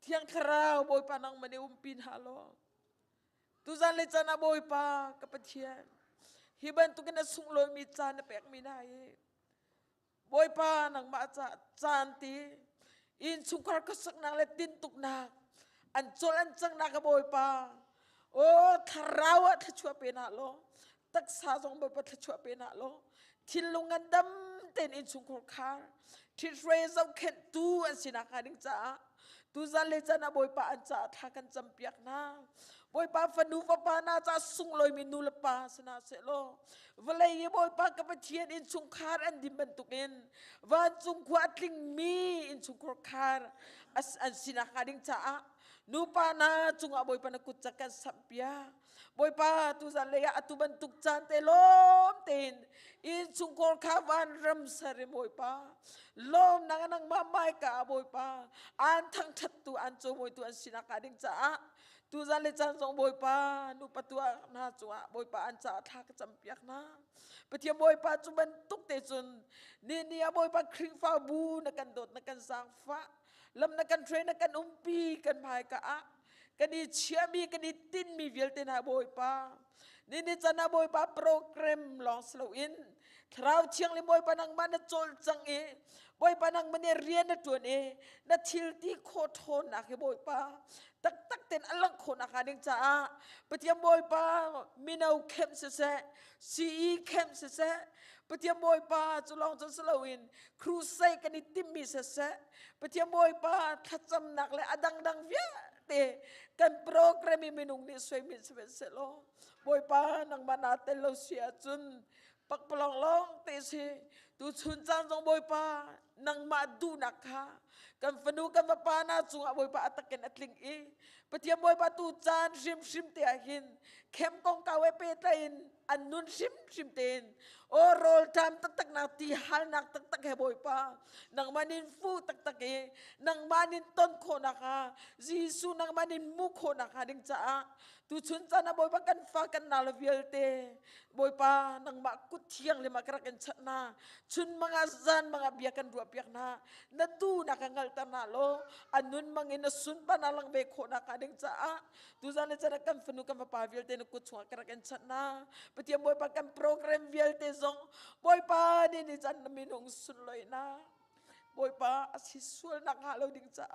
เที่ยงคราวบอยป้านังมันเอปินฮาโลตูจันเลยจันบอยป้ากับปะเทียนฮิบันตุกันสุงลอยมีจานเปกมีนายบอยป้านังมาจานตีอินสุงกอลก็สักนักเลยตินตุกนักอันโจลันจังนักบอยป้าโอ้ทาราวะทัชวเปนาโลตักษาจงบปทัชวเปนาโลทิลงกันดำเต็นอินสุงโคคาทิเรซเอาเข็นตูอันสินักหาดิงจ้าตูจันเลจันบอยป้าอันจ้าทักกันจำเปียกนาบอยป้าฟันูฟ้าป้านาจ้าสุงลอยมินูลป้าสนาเสโลเวลาเยบอยป้ากับเทียนอินสุงคาร์อันดิบันตุกินวันสุงขวาดลิงมีอินสุงโคคาร์อันสินักหาดิงจ้านูปานาจุงอาบอยปานักุจักกันสัมพิยาบอยปาตุจันเลยอะตุบันตุกจันเตลมเตนอินจุงโคลขาวันรำสริบอยปาลมนังนังมาไม่กะบอยปาอันทั้งทัดตุอันโจบอยตุอันสินักดิงจ้าตุจันเลยจันทรงบอยปานูปตัวนาจุงอาบอยปาอันจ้าทักจัมพิยกนะปะเทียบอยปาจุบันตุกเตจุนนี่บอยปาคริงฟ้าบูนักกันโดดนักกันสังฟ้าลำนักกันเทรนนักกันปีกันภายกะกันดีเชื่อมีกันดีตินมีเวลเตนาบอยป้านี่จะนาบอยป้าโปรแกรมลองสโลอินคราวเชียงเลยบอยป้านังมันโจลจังบอยป้านังมันเรียนนัตัวนัทิลที่โคตรนักบอยป้าตักเต็นอลังคนอาคาดิงจ้าปะเทียมบอยป้ามีนาวเข้มเสะซีเข้มเสะปะเทียมบอยป้าจุลองจนสโลวินครูใส่กันดิติมมีเสะปะเทียมบอยป้าทัดจำหนักเลยอดังเวียเตกันโปรแกรมมีนุงนี่สวยมีเสะโลบอยป้านังมานาเตลเสียจุนปักปลองลองเตสิตูชุนจานจงบอยป้านังมาดูนักค่ะกันฟนูกันมาป้านาจุงบอยป้าตะเกันอัดลิงปะเทียมบอยป้าตูจานชิมเตียหินเข้มกองกาวเปตอินอันนุนชิมเตนโอโรลทำตักนักตีหันนักตักเฮบอยป้านังมานินฟูตักนังมานินต้นโคนักฮะจีซูนังมานินมุโคนักฮะดิงจ้าตูชุนจานาบอยป้ากันฟ้ากันนาลเวียลเตบอยป้านังมากุดเทียงเลยมากระกันชนะชุนมังอาจารย์มังอาเบียกันดวเบียกนานัดูนักงัลตานาโลอันนุนมังอินสุนปานาลังเบโคนักฮะดิงจ้าตูจานะจะนักกันฟนุกันมาปาเวียลเตนกุดชัวกระกันชนะปะเทียมบอยป้ากันโปรแกรมเวียลเตซองบอยป้านี่จันมีนงสุนเลยนะบอยป้าสิสวลนักหาเราดิ่งจ้า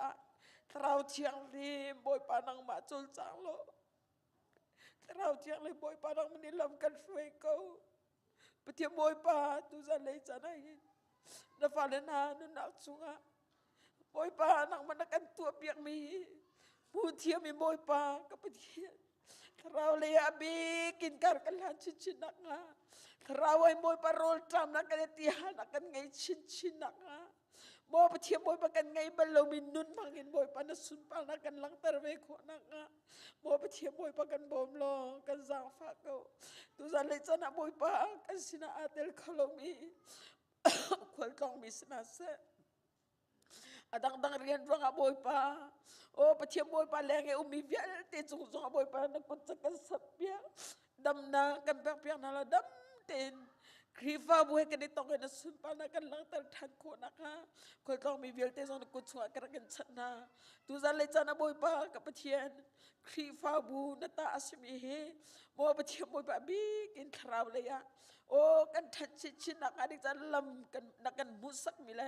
เราเทียงรีบอยป้านังมาจุลจังโลเราเทียงเลยบอยป้านังมันนี่ลำกันช่วยเขาปะเทียมบอยป้าตุจันเลยจันไอ้นฟาเลนานุนักสุงะบอยป้านังมันนักกันตัวเปียกมี Putia mi boy pa kapatid. Taraw le abi kinkar kalan chichinak nga. Taraw ay boy pa roll tram na kanetihan akan ngay chichinak nga. Mo patia boy pa kan ngay balaw minun mangin boy pa nasunpal na kan lang tarwe ko na nga. Mo patia boy pa kan bomlo kan zangfa ko. Tuzan le sana boy pa kan sina atel kalomi. Kwal tong mi sinase. Adang-dang riyan nga boy pa. O patia boy pa lenge umivyal. Tetsong nga boy pa nagkutsakan sapya. Dam na kan perpiak na la dam tin. Krifa boy ka dito ka nasunpa na kan lang tartan ko na ka. Kung tong umivyal tetsong nagkutsakan karagan sana. Tuzan le sana boy pa kapatiyan. Krifa bu nataas mihe. Mo patia boy pa bikin karaw le ya. O kan tacicin nak adik lam kan nakan busak mila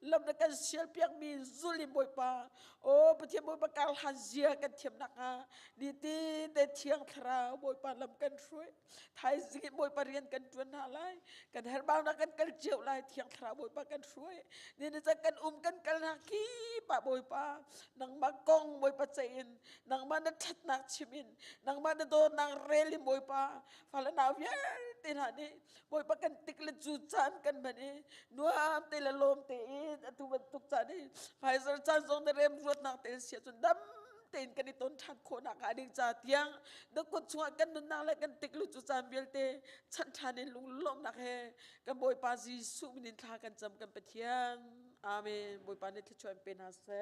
lam nakan sial piak mi zulim boy pa o patia boy pa kal hazia kan tiam naka di ti te tiang thara boy pa lam kan shui thai zikit boy pa rian kan tuan halai kan herbang nakan kal jeu lai tiang thara boy pa kan shui ni na kan kan kal naki pa boy pa nang magkong boy pa chain nang mana that nak chimin nang mana do nang relim boy pa fala na vyal tinani boy pa kan tiklet juchan kan bani nuam te lalom te atu bentuk tadi Pfizer chan song de rem ruat nak te sia chun dam ten kan iton than ko nak ading cha tiang de ko chua kan nun nak la kan tiklet juchan bil te chan thanin lung lom nak he kan boy pa ji su min tha kan cham kan pathian amen boy pa ne thi choi pen ha se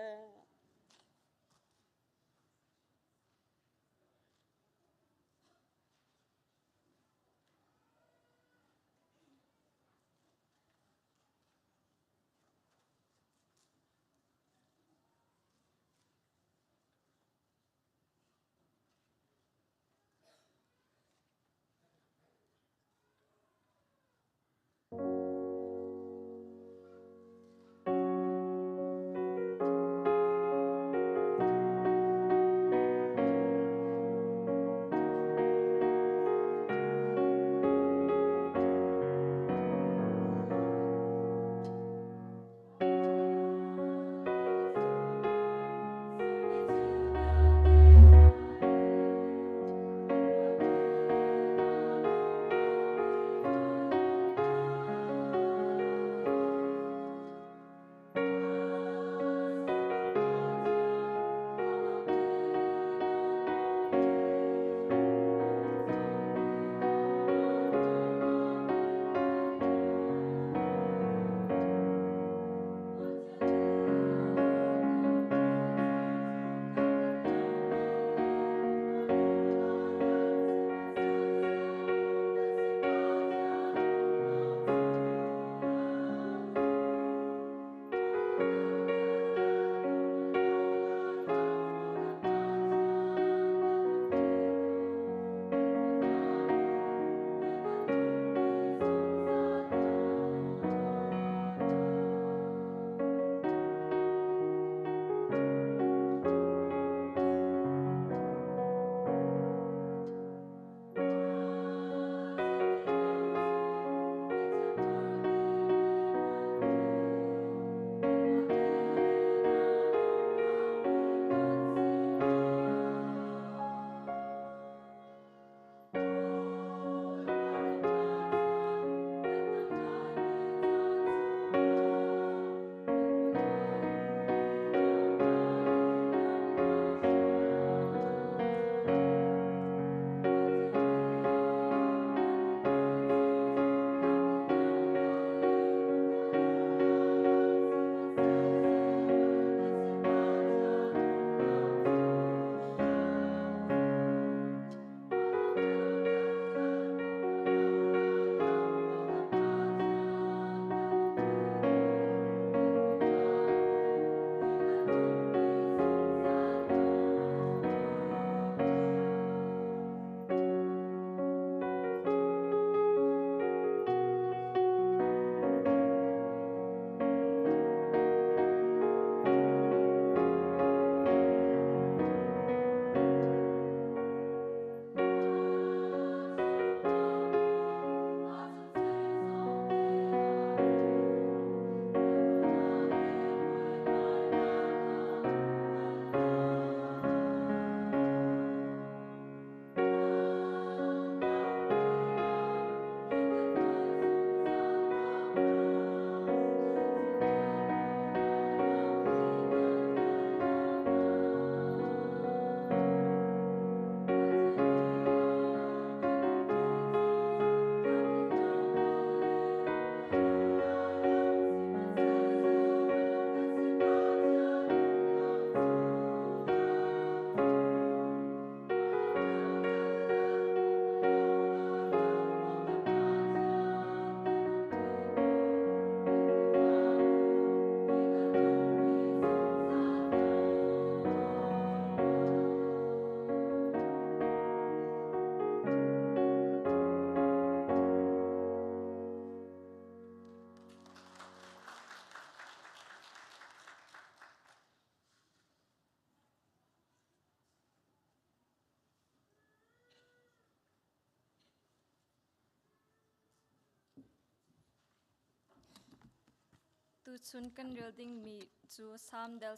tu chun kan ril ding mi chu sam del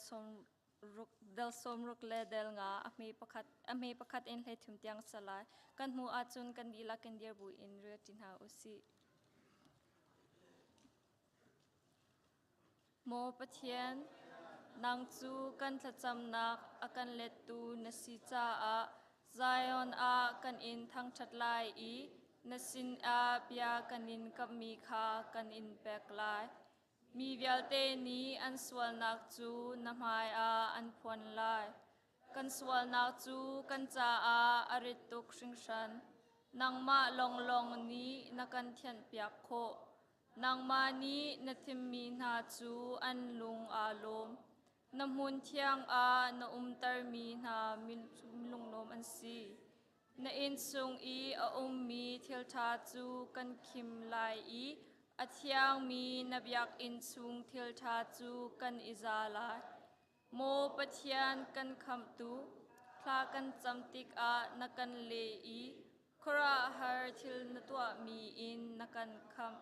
som ruk le del nga ame pakhat in hle thum tiang salai kan mu a chun kan dila kan dir bu in re tin ha usi mo pathian nang chu kan thacham nak akan let tu na si cha a Zion a kan in thang that lai I nasin a pia kan in kap mi kha kan in pek lai mi vialte ni an swal nak chu na mai a an phon lai kan swal nak chu kan cha a arituk shan nang ma long long ni na kan thian piak kho nang ma ni na thim mi na chu an lung a lom na mun thiang a na tar mi na min lung nom an si na in sung I a mi thil tha chu kan khim lai I a thiang mi na biak in chung thil tha chu kan iza lai mo pathian kan kham tu thla kan chamtik a na kan le I khora har thil na tua mi in na kan kham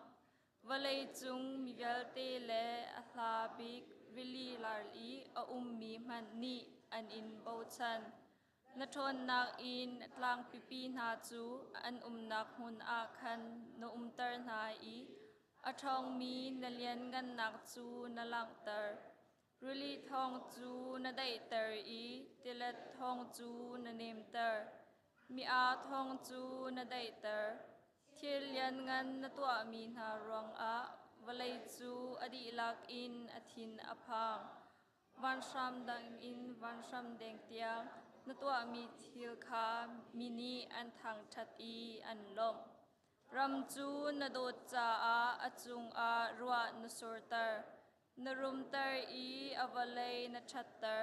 valei chung mi velte le a hla bik vili larli a mi man ni an in bauchan na thon nak in tlang pipi na chu an nak hun a khan na tar na I a thong mi na lian gan nak chu na lang tar ruli thong chu na dai tar I tilat thong chu na nem tar mi a thong chu na dai tar thil lian ngan na tua mi na rong a valai chu adi lak in athin aphang van sham dang in van sham deng tiang na tua mi thil kha mini an thang that I an lom ram chu na do cha a achung a ruwa na sortar na rum tar I avalai na thattar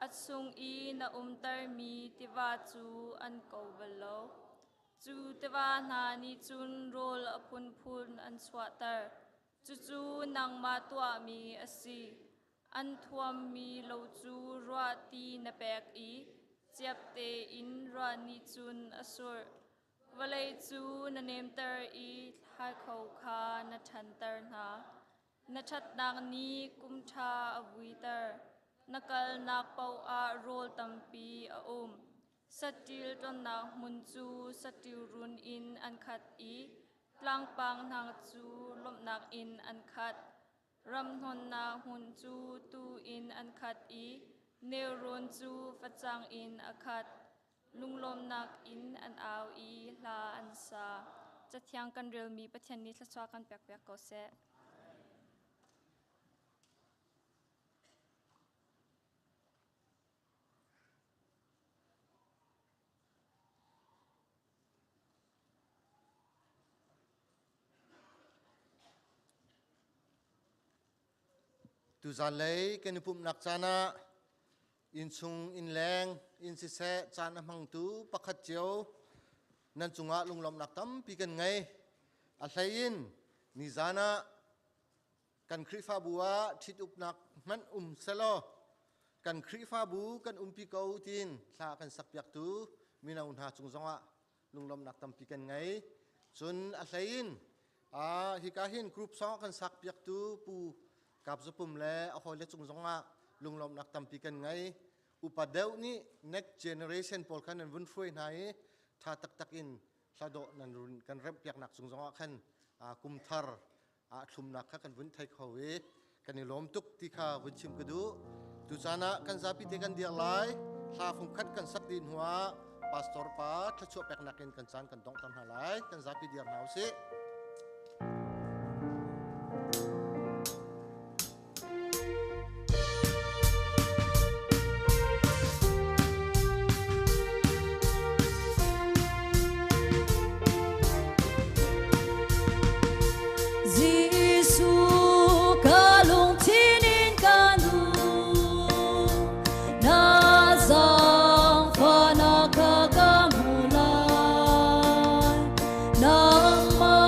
achung I na tar mi tiwa chu an kovalo chu tiwa na ni chun rol apun phun an swatar chu nang ma tua mi asi an thuam mi lo chu ruwa ti na pek I chiap te in ruwa ni chun asur valai chu na nem tar I hai khau kha na than tar na that nang ni kum tha avui tar nakal nak pau a rol tampi a satil ton na mun chu satil run in an khat I tlang pang nang chu lom nak in an khat ram hon na hun chu tu in an khat I neuron chu fachang in a khat lunglom nak in an aw I hla an sa chathiang kan rel mi pathian ni thla chwa kan pek pek ko se tu zan lei kan pum nak chana in chung in leng in si se chana mang tu pakhat chiao nan chunga lunglom nak tam pi kan ngai a hlain ni zana kan khrifa buwa thit up nak man selo kan khrifa bu kan pi ko tin thla kan sak piak tu mina un ha chung zonga lunglom nak tam pi kan ngai chun a hlain a hi ka hin group song kan sak piak tu pu kap zupum le a hoi le chung zonga lunglom nak tampi kan ngai upadeu ni next generation pol kan an vun frui nai tha tak tak in thado nan run kan rem piak nak chung zonga khan a kum thar a thum nak kha kan vun thai khawe kan lom tuk ti kha vun chim kadu tu chana kan zapi te kan dia lai tha phum khat kan sak din huwa pastor pa thachu pek nakin kan chan kan dong tan halai kan zapi dia nau se Nang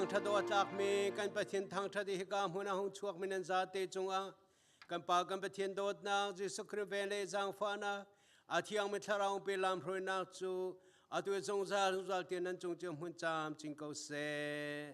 thang thắt đo tạc mi kan pathian thang thắt hi kam huna hung chuak min an za te chunga kan pa kan pathian dot na Jesu Christ ve le jang fa na athiang mi tharang pe lam hroi na chu atu zong zal zal tin an chung chum hun cham ching ko se